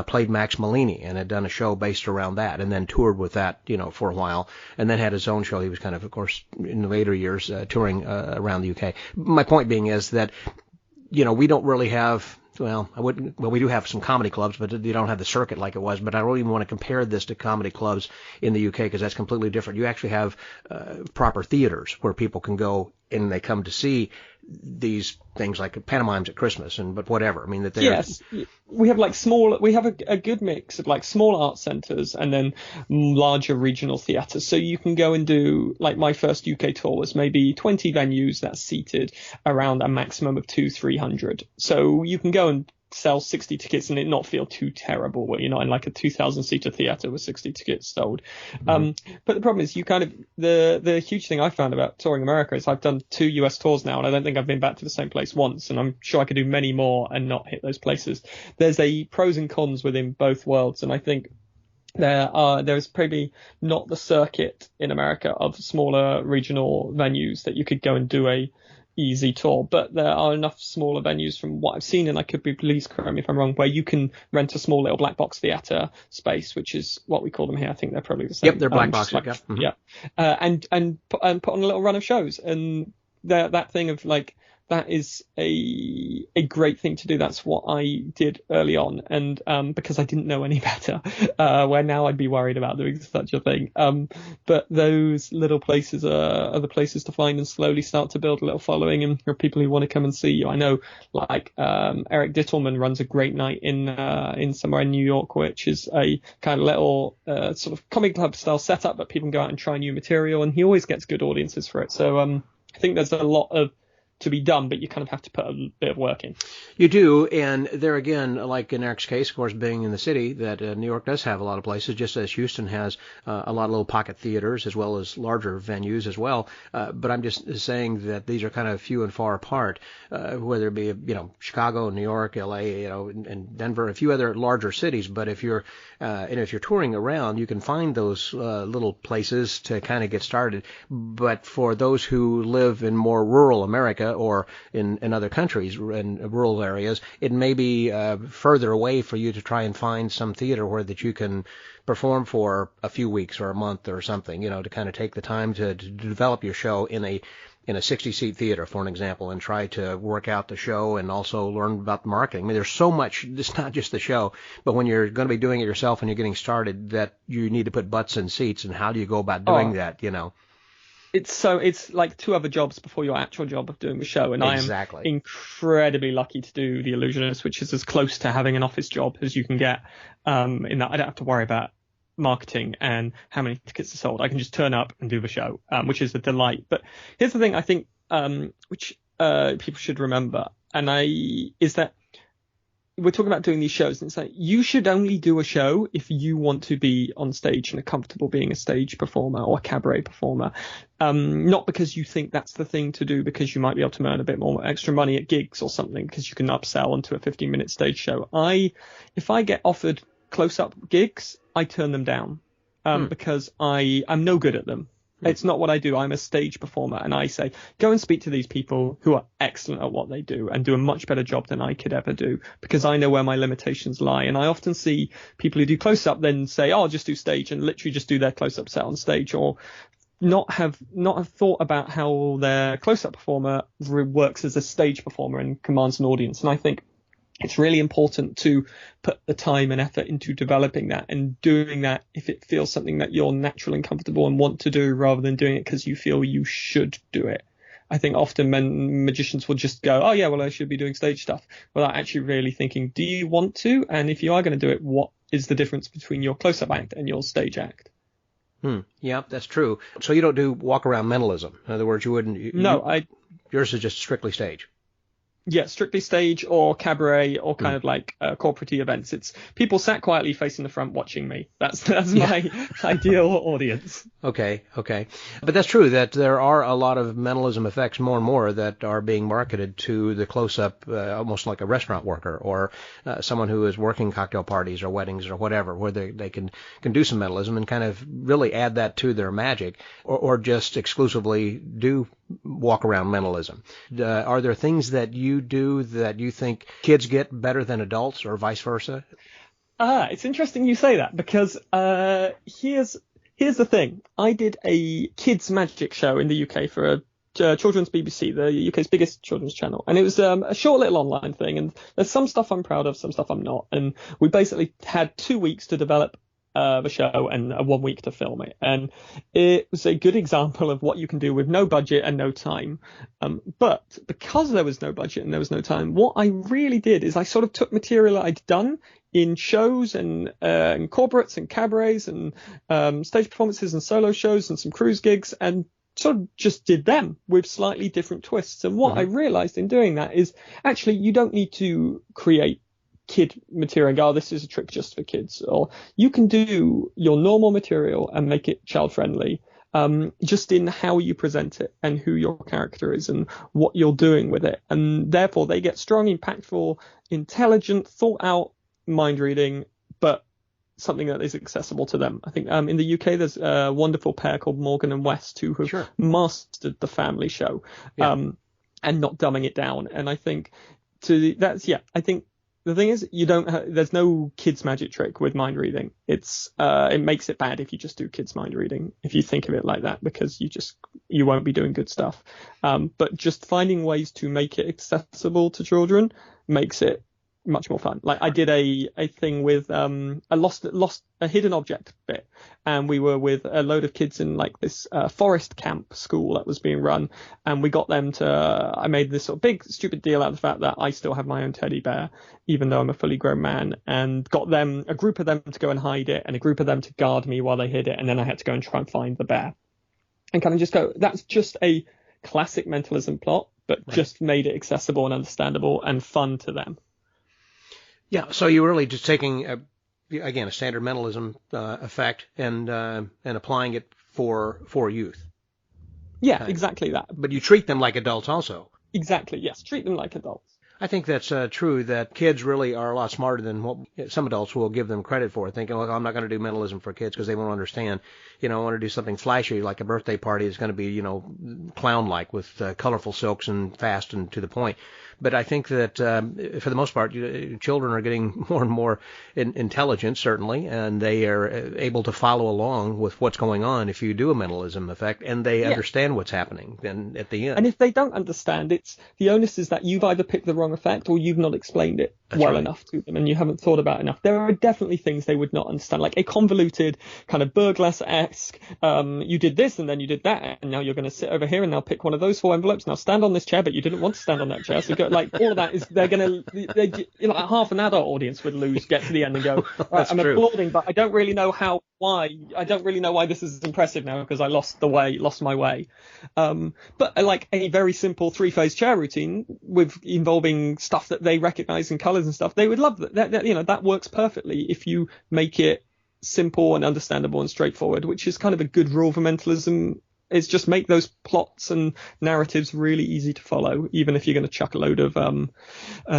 Speaker 4: played Max Malini and had done a show based around that, and then toured with that, you know, for a while, and then had his own show. He was kind of course, in the later years, touring around the UK. My point being is that, you know, we don't really have, we do have some comedy clubs, but they don't have the circuit like it was. But I don't even want to compare this to comedy clubs in the UK, because that's completely different. You actually have proper theaters where people can go and they come to see these things like pantomimes at Christmas but whatever. I mean, that they
Speaker 3: yes, we have like we have a good mix of like small art centres and then larger regional theatres. So you can go and do, like, my first UK tour was maybe 20 venues that's seated around a maximum of 200-300. So you can go and sell 60 tickets and it not feel too terrible where you're not in like a 2,000-seater theatre with 60 tickets sold. But the problem is, you kind of, the huge thing I found about touring America is I've done 2 US tours now, and I don't think I've been back to the same place once, and I'm sure I could do many more and not hit those places. There's a pros and cons within both worlds, and I think there's probably not the circuit in America of smaller regional venues that you could go and do a easy tour, but there are enough smaller venues from what I've seen, and I could be, please correct me if I'm wrong, where you can rent a small little black box theatre space, which is what we call them here. I think they're probably the same.
Speaker 4: Yep, they're black box.
Speaker 3: Like,
Speaker 4: yeah. Mm-hmm.
Speaker 3: Yeah. And put on a little run of shows, and that thing of like, that is a great thing to do. That's what I did early on, and because I didn't know any better, where now I'd be worried about doing such a thing. But those little places are the places to find and slowly start to build a little following, and for people who want to come and see you. I know, like, Eric Dittelman runs a great night in somewhere in New York, which is a kind of little sort of comedy club style setup, but people can go out and try new material, and he always gets good audiences for it. So I think there's a lot of to be done, but you kind of have to put a bit of work in.
Speaker 4: You do, and there again, like in Eric's case, of course, being in the city, that New York does have a lot of places, just as Houston has a lot of little pocket theaters as well as larger venues as well. But I'm just saying that these are kind of few and far apart, whether it be, you know, Chicago, New York, LA, you know, and Denver, a few other larger cities. But if you're touring around, you can find those little places to kind of get started. But for those who live in more rural America, or in other countries, in rural areas, it may be further away for you to try and find some theater where that you can perform for a few weeks or a month or something, you know, to kind of take the time to develop your show in a 60-seat theater, for an example, and try to work out the show and also learn about the marketing. I mean, there's so much, it's not just the show, but when you're going to be doing it yourself and you're getting started, that you need to put butts in seats, and how do you go about doing that, you know?
Speaker 3: It's like 2 other jobs before your actual job of doing the show, and
Speaker 4: exactly.
Speaker 3: I am incredibly lucky to do the Illusionists, which is as close to having an office job as you can get, in that I don't have to worry about marketing and how many tickets are sold. I can just turn up and do the show, which is a delight. But here's the thing I think, which people should remember, is that we're talking about doing these shows, and it's like, you should only do a show if you want to be on stage and are comfortable being a stage performer or a cabaret performer. Not because you think that's the thing to do, because you might be able to earn a bit more extra money at gigs or something, because you can upsell onto a 15-minute stage show. If I get offered close-up gigs, I turn them down, because I'm no good at them. It's not what I do. I'm a stage performer, and I say, go and speak to these people who are excellent at what they do and do a much better job than I could ever do, because I know where my limitations lie. And I often see people who do close-up then say, oh, I'll just do stage, and literally just do their close-up set on stage, or not have thought about how their close-up performer works as a stage performer and commands an audience. And I think it's really important to put the time and effort into developing that and doing that if it feels something that you're natural and comfortable and want to do, rather than doing it because you feel you should do it. I think often magicians will just go, oh yeah, well, I should be doing stage stuff, without actually really thinking, do you want to? And if you are going to do it, what is the difference between your close-up act and your stage act?
Speaker 4: Yeah, that's true. So you don't do walk-around mentalism. In other words, you wouldn't...
Speaker 3: No,
Speaker 4: Yours is just strictly stage.
Speaker 3: Yeah, strictly stage or cabaret or kind of like corporate events. It's people sat quietly facing the front watching me. That's my ideal audience.
Speaker 4: Okay. But that's true that there are a lot of mentalism effects more and more that are being marketed to the close-up, almost like a restaurant worker or someone who is working cocktail parties or weddings or whatever, where they can do some mentalism and kind of really add that to their magic or just exclusively do walk around mentalism. Are there things that you do that you think kids get better than adults or vice versa?
Speaker 3: It's interesting you say that because here's the thing. I did a kids magic show in the UK for a children's BBC, the UK's biggest children's channel, and it was a short little online thing, and there's some stuff I'm proud of, some stuff I'm not, and we basically had 2 weeks to develop the show and 1 week to film it, and it was a good example of what you can do with no budget and no time. But because there was no budget and there was no time, what I really did is I sort of took material I'd done in shows and corporates and cabarets and stage performances and solo shows and some cruise gigs and sort of just did them with slightly different twists. And what I realized in doing that is actually you don't need to create kid material and go, oh, this is a trick just for kids, or you can do your normal material and make it child friendly, just in how you present it and who your character is and what you're doing with it, and therefore they get strong, impactful, intelligent, thought out mind reading, but something that is accessible to them. I think in the UK there's a wonderful pair called Morgan and West who have mastered the family show, and not dumbing it down. And I think I think the thing is, there's no kids magic trick with mind reading. It makes it bad if you just do kids mind reading, if you think of it like that, because you won't be doing good stuff. But just finding ways to make it accessible to children makes it much more fun. Like I did a thing with a hidden object bit, and we were with a load of kids in like this forest camp school that was being run, and we got them I made this sort of big stupid deal out of the fact that I still have my own teddy bear even though I'm a fully grown man, and got a group of them to go and hide it and a group of them to guard me while they hid it, and then I had to go and try and find the bear and kind of just go, that's just a classic mentalism plot, but just made it accessible and understandable and fun to them.
Speaker 4: Yeah, so you're really just taking, a standard mentalism effect and applying it for youth.
Speaker 3: Yeah, exactly that.
Speaker 4: But you treat them like adults also.
Speaker 3: Exactly, yes. Treat them like adults.
Speaker 4: I think that's true, that kids really are a lot smarter than what some adults will give them credit for, thinking, well, I'm not going to do mentalism for kids because they won't understand. I want to do something flashy, like a birthday party is going to be, clown-like with colorful silks and fast and to the point. But I think that for the most part, children are getting more and more intelligent, certainly, and they are able to follow along with what's going on if you do a mentalism effect, and they understand what's happening then at the end.
Speaker 3: And if they don't understand, the onus is that you've either picked the wrong effect or you've not explained it enough to them, and you haven't thought about it enough. There are definitely things they would not understand, like a convoluted kind of burglass-esque, you did this and then you did that, and now you're going to sit over here and now pick one of those 4 envelopes, now stand on this chair, but you didn't want to stand on that chair, so you go, like, all of that is, half an adult audience would get to the end and go, right, I'm applauding, but I don't really know why this is impressive now because I lost my way. But like a very simple 3-phase chair routine involving stuff that they recognize in colors and stuff, they would love that. That works perfectly if you make it simple and understandable and straightforward, which is kind of a good rule for mentalism. Is just make those plots and narratives really easy to follow, even if you're going to chuck a load of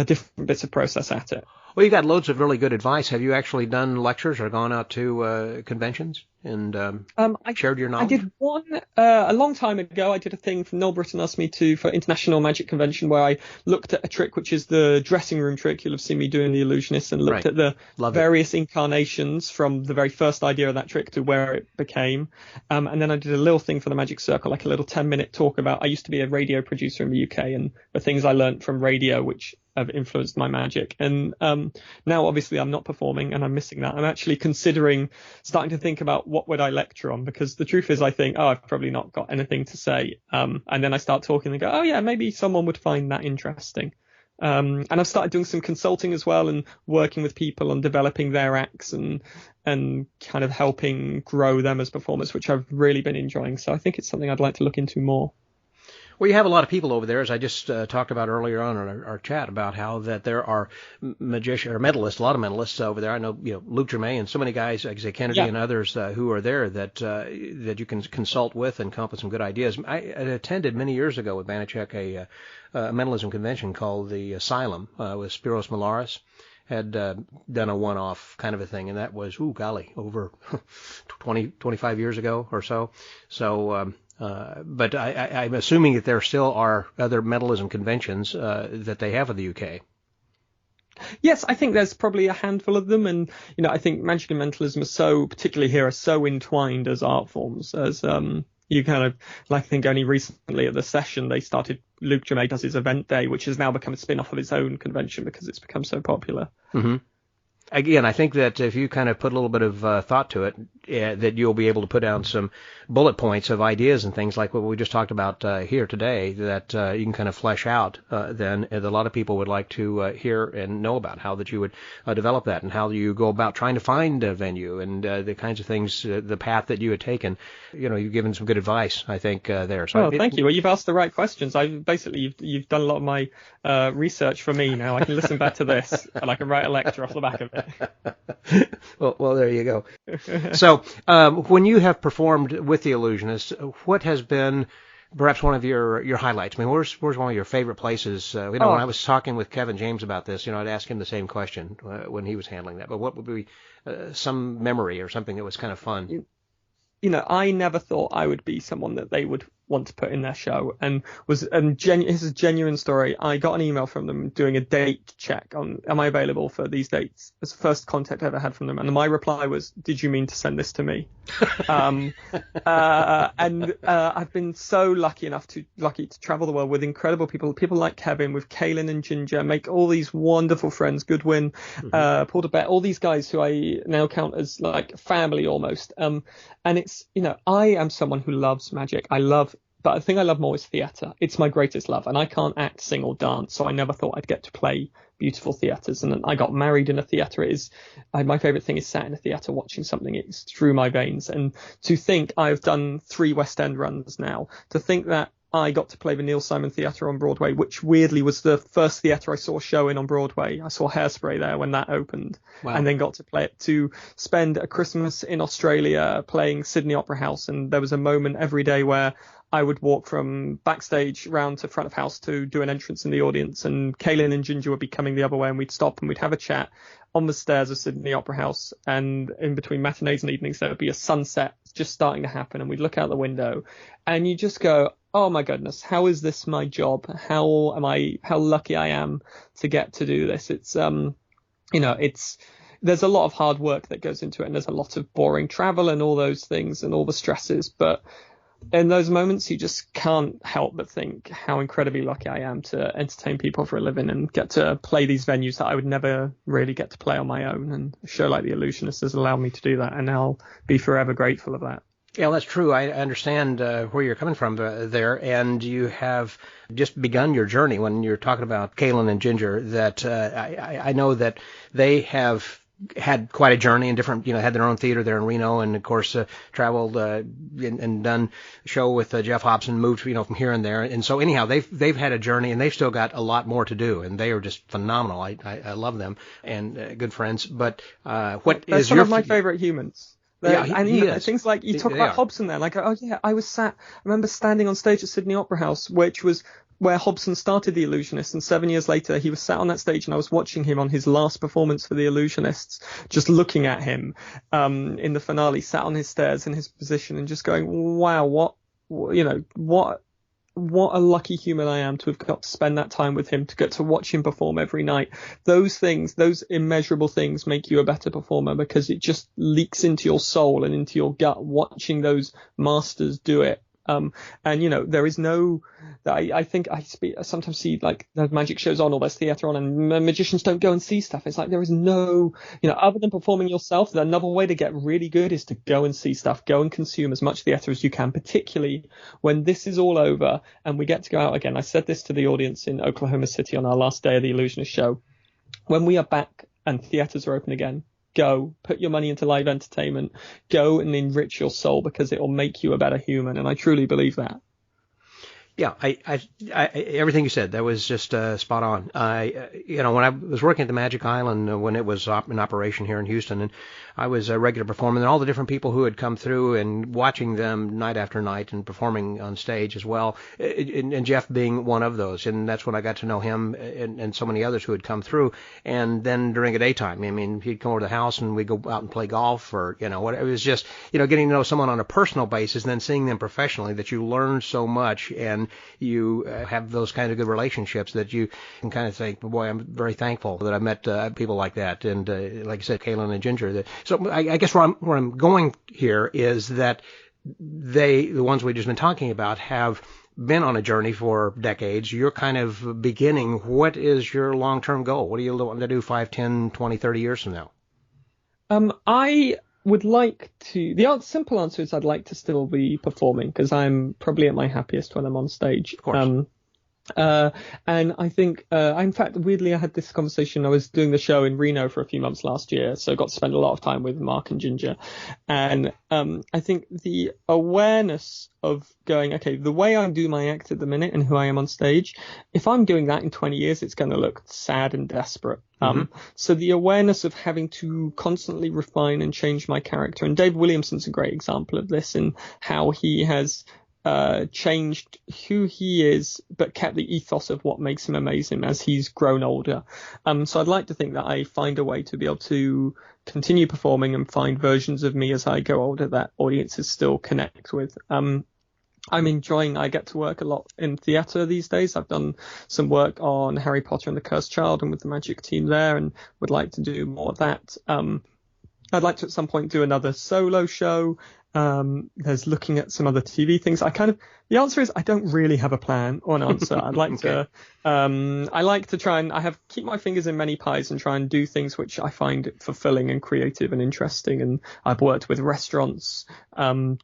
Speaker 3: different bits of process at it.
Speaker 4: Well, you got loads of really good advice. Have you actually done lectures or gone out to conventions and shared your knowledge?
Speaker 3: I did one a long time ago. I did a thing from Noel Britton asked me to for International Magic Convention where I looked at a trick which is the dressing room trick. You'll have seen me doing the Illusionists and looked at the various incarnations from the very first idea of that trick to where it became. And then I did a little thing for the Magic Circle, like a little 10-minute talk about, I used to be a radio producer in the UK and the things I learned from radio which have influenced my magic. And now obviously I'm not performing and I'm missing that. I'm actually starting to think about what would I lecture on, because the truth is I think, I've probably not got anything to say. And then I start talking and go, oh yeah, maybe someone would find that interesting. And I've started doing some consulting as well and working with people on developing their acts and kind of helping grow them as performers, which I've really been enjoying. So I think it's something I'd like to look into more.
Speaker 4: Well, you have a lot of people over there, as I just talked about earlier on in our chat, about how that there are magicians or mentalists, a lot of mentalists over there. I know, Luke Germain and so many guys, like say Kennedy and others who are there that you can consult with and come up with some good ideas. I attended many years ago with Banachek a mentalism convention called the Asylum with Spiros Malaris. Had done a one-off kind of a thing, and that was, over 25 years ago or so. So, but I'm assuming that there still are other mentalism conventions that they have in the UK.
Speaker 3: Yes, I think there's probably a handful of them, and I think magic and mentalism are so entwined as art forms. As you kind of, I think only recently at the session they started. Luke Germain does his event day, which has now become a spin-off of its own convention because it's become so popular.
Speaker 4: Mm-hmm. Again, I think that if you kind of put a little bit of thought to it, that you'll be able to put down some bullet points of ideas and things like what we just talked about here today that you can kind of flesh out. Then a lot of people would like to hear and know about how that you would develop that and how you go about trying to find a venue and the kinds of things, the path that you had taken. You've given some good advice, I think, there. So
Speaker 3: thank you. Well, you've asked the right questions. You've done a lot of my research for me now. I can listen back to this and I can write a lecture off the back of it.
Speaker 4: well, there you go. So, when you have performed with the Illusionists, what has been perhaps one of your highlights? I mean, where's one of your favorite places? When I was talking with Kevin James about this, I'd ask him the same question when he was handling that. But what would be some memory or something that was kind of fun?
Speaker 3: I never thought I would be someone that they would want to put in their show, and this is a genuine story. I got an email from them doing a date check on, am I available for these dates? It's the first contact I ever had from them, and my reply was, did you mean to send this to me? And I've been so lucky to travel the world with incredible people like Kevin, with Kaylin and Ginger, make all these wonderful friends, Goodwin, Paul DeBette, all these guys who I now count as like family almost. And it's, I am someone who loves magic. But the thing I love more is theatre. It's my greatest love, and I can't act, sing, or dance, so I never thought I'd get to play beautiful theatres. And I got married in a theatre. My favourite thing is sat in a theatre watching something. It's through my veins. And to think I've done 3 West End runs now, to think that I got to play the Neil Simon Theatre on Broadway, which weirdly was the first theatre I saw showing on Broadway. I saw Hairspray there when that opened, and then got to play it, to spend a Christmas in Australia playing Sydney Opera House. And there was a moment every day where I would walk from backstage round to front of house to do an entrance in the audience, and Kaylin and Ginger would be coming the other way, and we'd stop and we'd have a chat on the stairs of Sydney Opera House. And in between matinees and evenings, there would be a sunset just starting to happen, and we'd look out the window and you just go, oh my goodness, how is this my job? How lucky I am to get to do this. It's, there's a lot of hard work that goes into it, and there's a lot of boring travel and all those things and all the stresses, but in those moments, you just can't help but think how incredibly lucky I am to entertain people for a living and get to play these venues that I would never really get to play on my own. And a show like The Illusionists has allowed me to do that, and I'll be forever grateful of that.
Speaker 4: Yeah, that's true. I understand where you're coming from there, and you have just begun your journey when you're talking about Kaylin and Ginger, that I know that they have had quite a journey and different, had their own theater there in Reno, and of course traveled and done a show with Jeff Hobson, moved from here and there, and so anyhow they've had a journey, and they've still got a lot more to do, and they are just phenomenal. I love them, and good friends. But what
Speaker 3: That's
Speaker 4: is
Speaker 3: one
Speaker 4: your
Speaker 3: of my favorite humans. Things like you talk about Hobson there, like, I remember standing on stage at Sydney Opera House, which was where Hobson started the Illusionists, and 7 years later he was sat on that stage, and I was watching him on his last performance for the Illusionists, just looking at him in the finale, sat on his stairs in his position, and just going, wow, what a lucky human I am to have got to spend that time with him, to get to watch him perform every night. Those things, those immeasurable things, make you a better performer, because it just leaks into your soul and into your gut watching those masters do it. And there is no, I think I sometimes see like there's magic shows on or there's theatre on, and magicians don't go and see stuff. It's like there is no, other than performing yourself, another way to get really good is to go and see stuff, go and consume as much theatre as you can, particularly when this is all over and we get to go out again. I said this to the audience in Oklahoma City on our last day of the Illusionist show. When we are back and theatres are open again, go, put your money into live entertainment, go and enrich your soul, because it will make you a better human. And I truly believe that.
Speaker 4: Yeah, everything you said, that was just spot on. When I was working at the Magic Island, when it was in operation here in Houston, and I was a regular performer, and all the different people who had come through and watching them night after night and performing on stage as well, and Jeff being one of those, and that's when I got to know him and so many others who had come through. And then during the daytime, I mean, he'd come over to the house and we'd go out and play golf, or whatever. It was just getting to know someone on a personal basis, and then seeing them professionally, that you learn so much, and you have those kind of good relationships that you can kind of think, boy, I'm very thankful that I met people like that. And like I said, Kaylin and Ginger. So I guess where I'm going here is that the ones we've just been talking about, have been on a journey for decades. You're kind of beginning. What is your long-term goal? What do you want to do 5, 10, 20, 30 years from now?
Speaker 3: I would like to. The simple answer is I'd like to still be performing, because I'm probably at my happiest when I'm on stage.
Speaker 4: Of course.
Speaker 3: And I think, in fact, weirdly, I had this conversation. I was doing the show in Reno for a few months last year, so I got to spend a lot of time with Mark and Ginger. And I think the awareness of going, okay, the way I do my act at the minute and who I am on stage, if I'm doing that in 20 years, it's going to look sad and desperate. So the awareness of having to constantly refine and change my character. And David Williamson's a great example of this, in how he has changed who he is, but kept the ethos of what makes him amazing as he's grown older. So I'd like to think that I find a way to be able to continue performing and find versions of me as I go older that audiences still connect with. I get to work a lot in theatre these days. I've done some work on Harry Potter and the Cursed Child and with the Magic team there, and would like to do more of that. I'd like to at some point do another solo show. There's looking at some other TV things. The answer is I don't really have a plan or an answer. I'd like to, I like to try and keep my fingers in many pies and try and do things which I find fulfilling and creative and interesting. And I've worked with restaurants,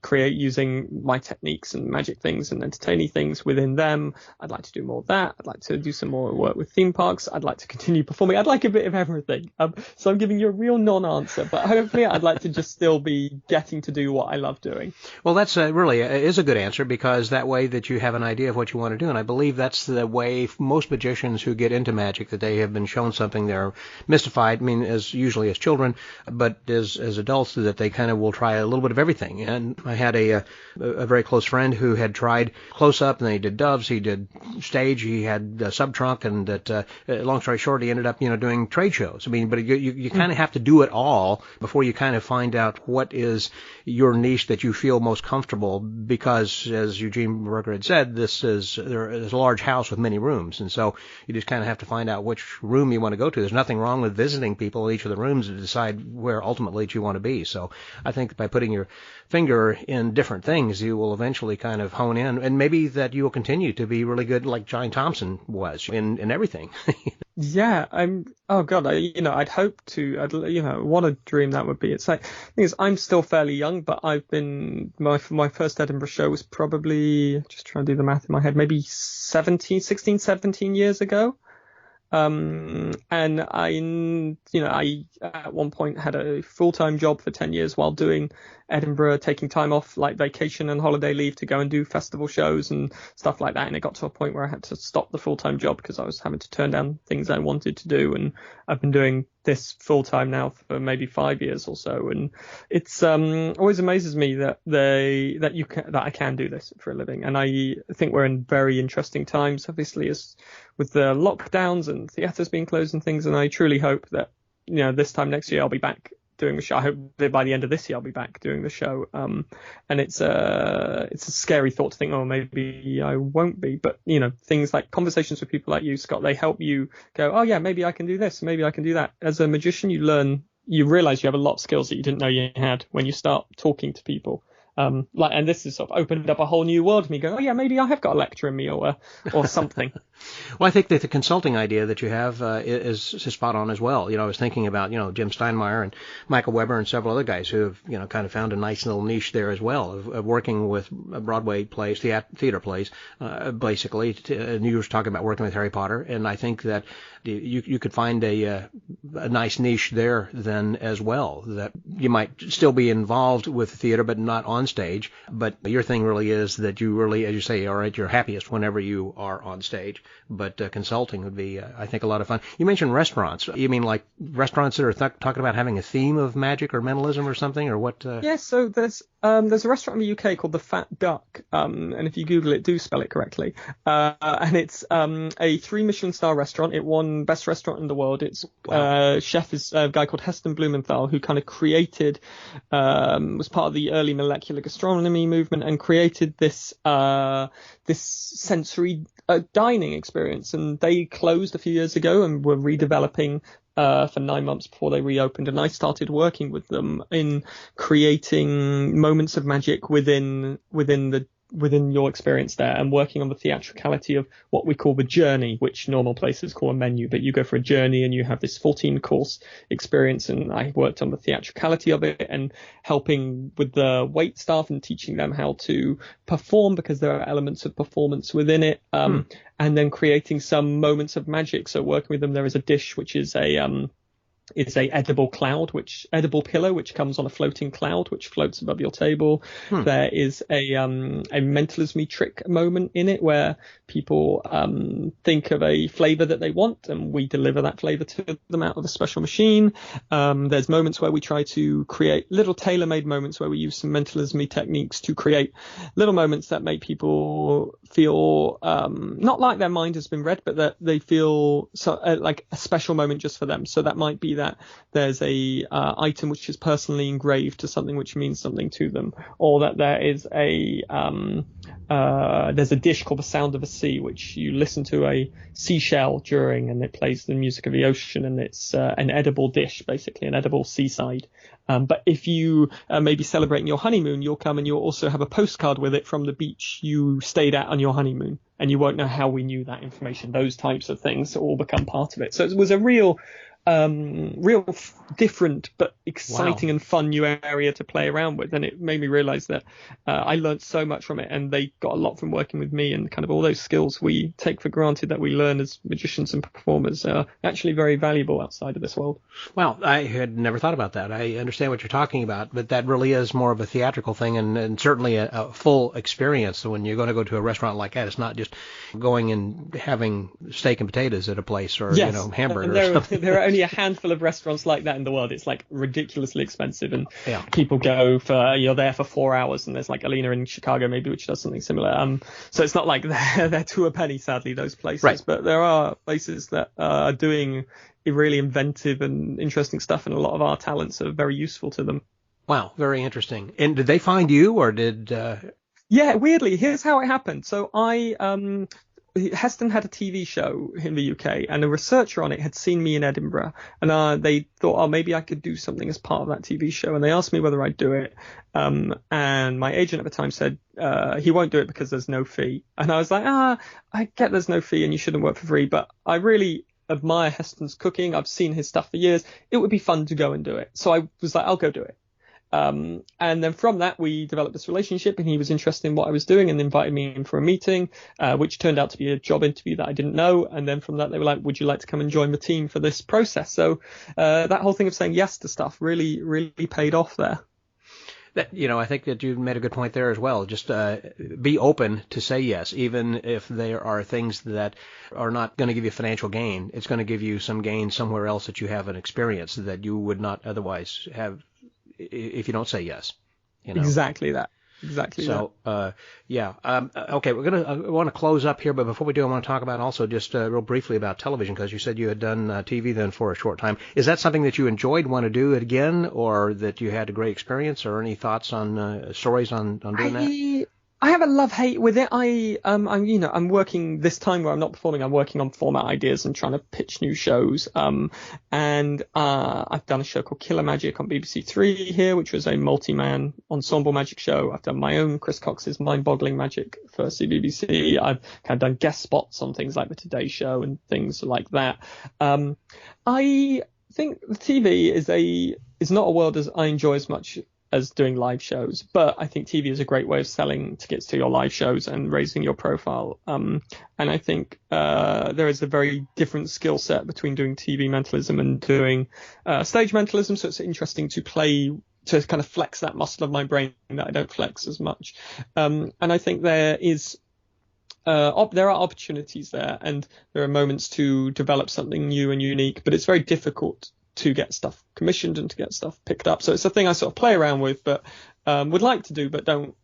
Speaker 3: create using my techniques and magic things and entertaining things within them. I'd like to do more of that. I'd like to do some more work with theme parks. I'd like to continue performing. I'd like a bit of everything. So I'm giving you a real non-answer, but hopefully I'd like to just still be getting to do what I love doing.
Speaker 4: Well, that's really is a good answer, because that way that you have an idea of what you want to do. And I believe that's the way most magicians who get into magic, that they have been shown something, they're mystified. I mean, usually as children, but as adults, that they kind of will try a little bit of everything. And I had a very close friend who had tried close-up, and he did doves, he did stage, he had sub-trunk, and that, long story short, he ended up, doing trade shows. I mean, but you kind of have to do it all before you kind of find out what is your niche that you feel most comfortable, because, as Eugene Berger had said, there's a large house with many rooms, and so you just kind of have to find out which room you want to go to. There's nothing wrong with visiting people in each of the rooms to decide where ultimately you want to be. So I think by putting your finger in different things, you will eventually kind of hone in, and maybe that you will continue to be really good, like Johnny Thompson was in everything.
Speaker 3: Yeah, I'd hope to, what a dream that would be. It's like, the thing is, I'm still fairly young, but I've been, my first Edinburgh show was probably, just trying to do the math in my head, maybe 16, 17 years ago. And I at one point had a full-time job for 10 years while doing Edinburgh, taking time off like vacation and holiday leave to go and do festival shows and stuff like that. And it got to a point where I had to stop the full-time job because I was having to turn down things I wanted to do. And I've been doing this full-time now for maybe 5 years or so. And it's always amazes me that I can do this for a living. And I think we're in very interesting times, obviously, as with the lockdowns and theatres being closed and things. And I truly hope that, this time next year I'll be back doing the show. I hope that by the end of this year I'll be back doing the show. And it's a scary thought to think, oh, maybe I won't be. But, things like conversations with people like you, Scott, they help you go, oh, yeah, maybe I can do this. Maybe I can do that. As a magician, you realize you have a lot of skills that you didn't know you had when you start talking to people. And this has sort of opened up a whole new world to me going, oh yeah, maybe I have got a lecture in me or something.
Speaker 4: Well, I think that the consulting idea that you have is spot on as well. I was thinking about, Jim Steinmeier and Michael Weber and several other guys who have, kind of found a nice little niche there as well of working with Broadway plays, theater plays, basically. And you were talking about working with Harry Potter, and I think that you could find a a nice niche there then as well, that you might still be involved with the theater but not on stage. But your thing really is that you really, as you say, all right, you're happiest whenever you are on stage. But consulting would be, I think, a lot of fun. You mentioned restaurants. You mean like restaurants that are talking about having a theme of magic or mentalism or something, or what?
Speaker 3: Yes, so there's a restaurant in the UK called the Fat Duck, and if you Google it, do spell it correctly. And it's a 3 Michelin star restaurant. It won Best Restaurant in the World. Its chef is a guy called Heston Blumenthal, who kind of created, was part of the early molecular gastronomy movement and created this sensory dining experience. And they closed a few years ago and were redeveloping for 9 months before they reopened, and I started working with them in creating moments of magic within your experience there, and working on the theatricality of what we call the journey, which normal places call a menu, but you go for a journey and you have this 14-course experience. And I worked on the theatricality of it and helping with the wait staff and teaching them how to perform, because there are elements of performance within it. And then creating some moments of magic. So working with them, there is a dish which is it's a edible pillow which comes on a floating cloud which floats above your table. There is a mentalism trick moment in it where people think of a flavor that they want, and we deliver that flavor to them out of a special machine. There's moments where we try to create little tailor-made moments where we use some mentalism techniques to create little moments that make people feel not like their mind has been read, but that they feel like a special moment just for them. So that might be that there's a item which is personally engraved to something which means something to them, or that there is there's a dish called the Sound of the Sea, which you listen to a seashell during, and it plays the music of the ocean, and it's an edible dish, basically an edible seaside. But if you may be celebrating your honeymoon, you'll come and you'll also have a postcard with it from the beach you stayed at on your honeymoon, and you won't know how we knew that information. Those types of things all become part of it. So it was a real different but exciting and fun new area to play around with, and it made me realize that I learned so much from it, and they got a lot from working with me, and kind of all those skills we take for granted that we learn as magicians and performers are actually very valuable outside of this world. Well,
Speaker 4: I had never thought about that. I understand what you're talking about, but that really is more of a theatrical thing, and certainly a full experience. So when you're going to go to a restaurant like that, it's not just going and having steak and potatoes at a place, or hamburger or something.
Speaker 3: There are only a handful of restaurants like that in the world. It's like ridiculously expensive, and people go for, you're there for 4 hours, and there's like Alina in Chicago maybe which does something similar. So it's not like they're to a penny, sadly, those places. Right. But there are places that are doing really inventive and interesting stuff, and a lot of our talents are very useful to them.
Speaker 4: Wow, very interesting. And did they find you, or did?
Speaker 3: Yeah, weirdly, here's how it happened. So Heston had a TV show in the UK, and a researcher on it had seen me in Edinburgh, and they thought, maybe I could do something as part of that TV show, and they asked me whether I'd do it. And my agent at the time said he won't do it because there's no fee. And I was like, I get there's no fee and you shouldn't work for free, but I really admire Heston's cooking. I've seen his stuff for years. It would be fun to go and do it. So I was like, I'll go do it. And then from that, we developed this relationship, and he was interested in what I was doing and invited me in for a meeting, which turned out to be a job interview that I didn't know. And then from that, they were like, would you like to come and join the team for this process? So that whole thing of saying yes to stuff really, really paid off there.
Speaker 4: I think that you made a good point there as well. Just be open to say yes, even if there are things that are not going to give you financial gain. It's going to give you some gain somewhere else that you have an experience that you would not otherwise have if you don't say yes.
Speaker 3: Exactly that. Exactly.
Speaker 4: So, okay, I want to close up here, but before we do, I want to talk about also just real briefly about television, because you said you had done TV then for a short time. Is that something that you enjoyed, want to do it again, or that you had a great experience, or any thoughts on stories on doing that?
Speaker 3: I have a love-hate with it. I'm working this time where I'm not performing. I'm working on format ideas and trying to pitch new shows. And I've done a show called Killer Magic on BBC Three here, which was a multi-man ensemble magic show. I've done my own Chris Cox's Mind-Boggling Magic for CBBC. I've kind of done guest spots on things like the Today Show and things like that. I think the TV is not a world as I enjoy as much as doing live shows, but I think TV is a great way of selling tickets to your live shows and raising your profile. And I think there is a very different skill set between doing TV mentalism and doing stage mentalism. So it's interesting to kind of flex that muscle of my brain that I don't flex as much. And I think there are opportunities there, and there are moments to develop something new and unique, but it's very difficult to get stuff commissioned and to get stuff picked up. So it's a thing I sort of play around with, but would like to do, but don't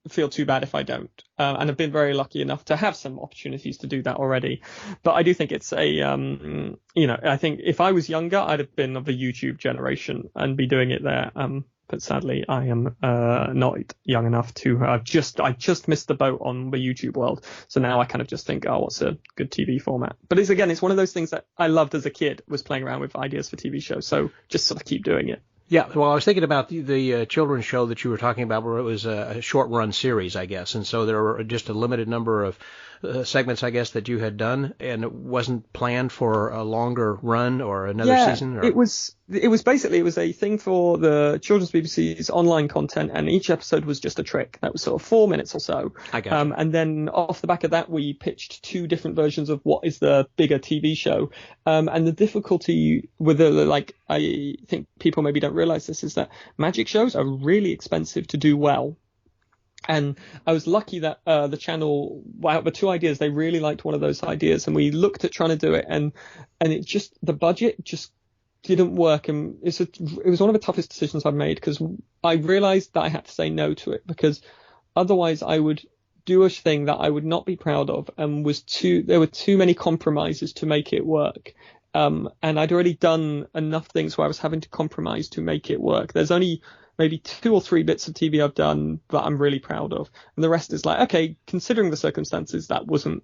Speaker 3: feel too bad if I don't. And I've been very lucky enough to have some opportunities to do that already. But I do think it's I think if I was younger, I'd have been of the YouTube generation and be doing it there. But sadly, I am not young enough to. I just missed the boat on the YouTube world. So now I kind of just think, oh, what's a good TV format? But it's one of those things that I loved as a kid, was playing around with ideas for TV shows. So just sort of keep doing it.
Speaker 4: Yeah, well, I was thinking about the children's show that you were talking about, where it was a short-run series, I guess, and so there were just a limited number of segments, I guess, that you had done, and it wasn't planned for a longer run or another season? Or... It was
Speaker 3: a thing for the Children's BBC's online content, and each episode was just a trick. That was sort of 4 minutes or so.
Speaker 4: I got you.
Speaker 3: And then off the back of that, we pitched 2 different versions of what is the bigger TV show. And the difficulty with I think people maybe don't realize this, is that magic shows are really expensive to do well. And I was lucky that the channel, out of the 2 ideas, they really liked one of those ideas, and we looked at trying to do it, and it just, the budget just didn't work, and it was one of the toughest decisions I've made, because I realized that I had to say no to it, because otherwise I would do a thing that I would not be proud of, and there were too many compromises to make it work. And I'd already done enough things where I was having to compromise to make it work. There's only maybe 2 or 3 bits of TV I've done that I'm really proud of, and the rest is like, okay, considering the circumstances, that wasn't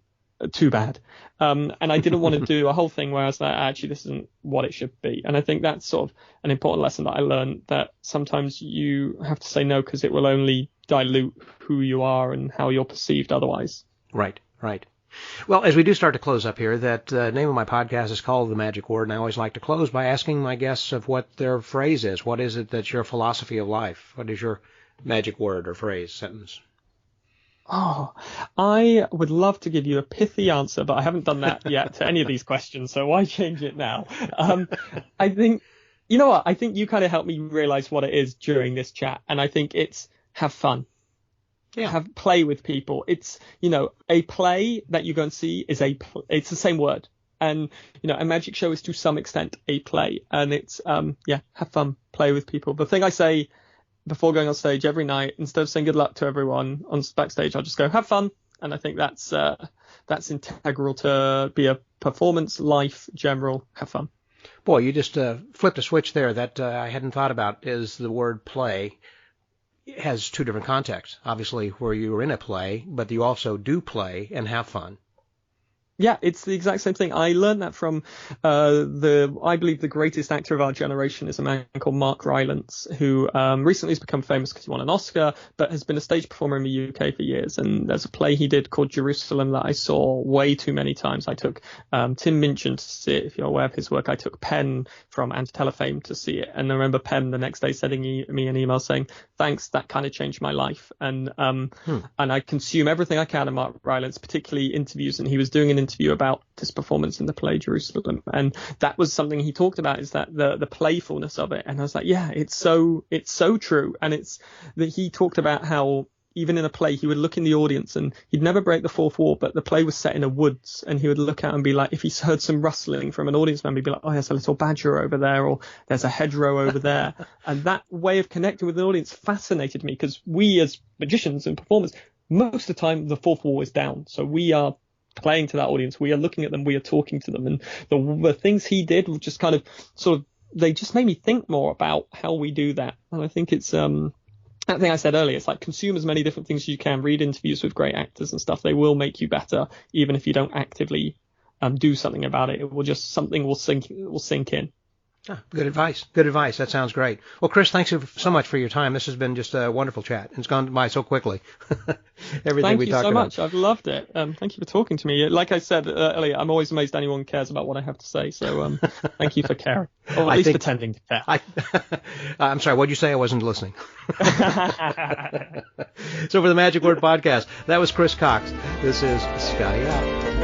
Speaker 3: too bad. And I didn't want to do a whole thing where I was like, actually, this isn't what it should be. And I think that's sort of an important lesson that I learned, that sometimes you have to say no, because it will only dilute who you are and how you're perceived otherwise.
Speaker 4: Right. Well, as we do start to close up here, that name of my podcast is called The Magic Word, and I always like to close by asking my guests of what their phrase is. What is it that's your philosophy of life? What is your magic word or phrase, sentence?
Speaker 3: Oh, I would love to give you a pithy answer, but I haven't done that yet to any of these questions, so why change it now? I think, you know what? I think you kind of helped me realize what it is during this chat, and I think it's have fun. Yeah. Play with people. It's, a play that you go and see is it's the same word. And, a magic show is to some extent a play. And it's, have fun, play with people. The thing I say before going on stage every night, instead of saying good luck to everyone on backstage, I'll just go, have fun. And I think that's integral to be a performance, life, general, have fun.
Speaker 4: Boy, you just flipped a switch there that I hadn't thought about, is the word play. It has 2 different contexts, obviously, where you're in a play, but you also do play and have fun.
Speaker 3: Yeah, it's the exact same thing. I learned that from I believe the greatest actor of our generation is a man called Mark Rylance, who recently has become famous because he won an Oscar, but has been a stage performer in the UK for years. And there's a play he did called Jerusalem that I saw way too many times. I took Tim Minchin to see it. If you're aware of his work, I took Penn from Antitella fame to see it. And I remember Penn the next day sending me an email saying, thanks, that kind of changed my life. And I consume everything I can of Mark Rylance, particularly interviews. And he was doing an interview about this performance in the play Jerusalem, and that was something he talked about, is that the playfulness of it. And I was like, yeah, it's so true. And it's that he talked about how even in a play he would look in the audience and he'd never break the fourth wall, but the play was set in a woods, and he would look out and be like, if he heard some rustling from an audience member, he'd be like, oh, there's a little badger over there, or there's a hedgerow over there. And that way of connecting with the audience fascinated me, because we as magicians and performers, most of the time the fourth wall is down, so we are playing to that audience, we are looking at them, we are talking to them. And the things he did were just kind of they just made me think more about how we do that. And I think it's that thing I said earlier, it's like consume as many different things as you can, read interviews with great actors and stuff. They will make you better, even if you don't actively do something about it. It will just, something will sink in.
Speaker 4: Good advice. Good advice. That sounds great. Well, Chris, thanks so much for your time. This has been just a wonderful chat. It's gone by so quickly. Everything we talked about.
Speaker 3: Thank you so much. I've loved it. Thank you for talking to me. Like I said earlier, I'm always amazed anyone cares about what I have to say. So thank you for caring, or at least pretending to care.
Speaker 4: I'm sorry. What did you say? I wasn't listening. So for the Magic Word Podcast, that was Chris Cox. This is Scotty out.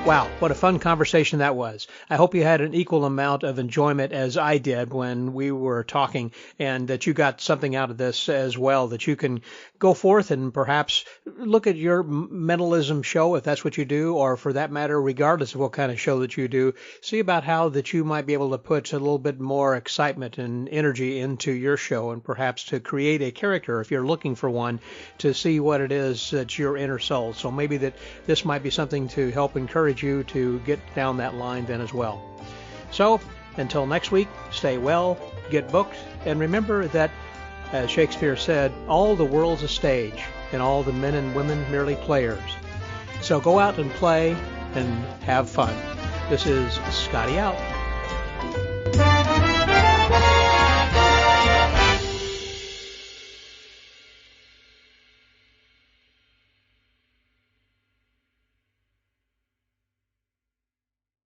Speaker 2: Wow, what a fun conversation that was. I hope you had an equal amount of enjoyment as I did when we were talking, and that you got something out of this as well, that you can go forth and perhaps look at your mentalism show, if that's what you do, or for that matter, regardless of what kind of show that you do, see about how that you might be able to put a little bit more excitement and energy into your show, and perhaps to create a character, if you're looking for one, to see what it is that's your inner soul. So maybe that this might be something to help encourage you to get down that line then as well. So until next week, stay well, get booked, and remember that, as Shakespeare said, all the world's a stage and all the men and women merely players. So go out and play and have fun. This is Scotty out.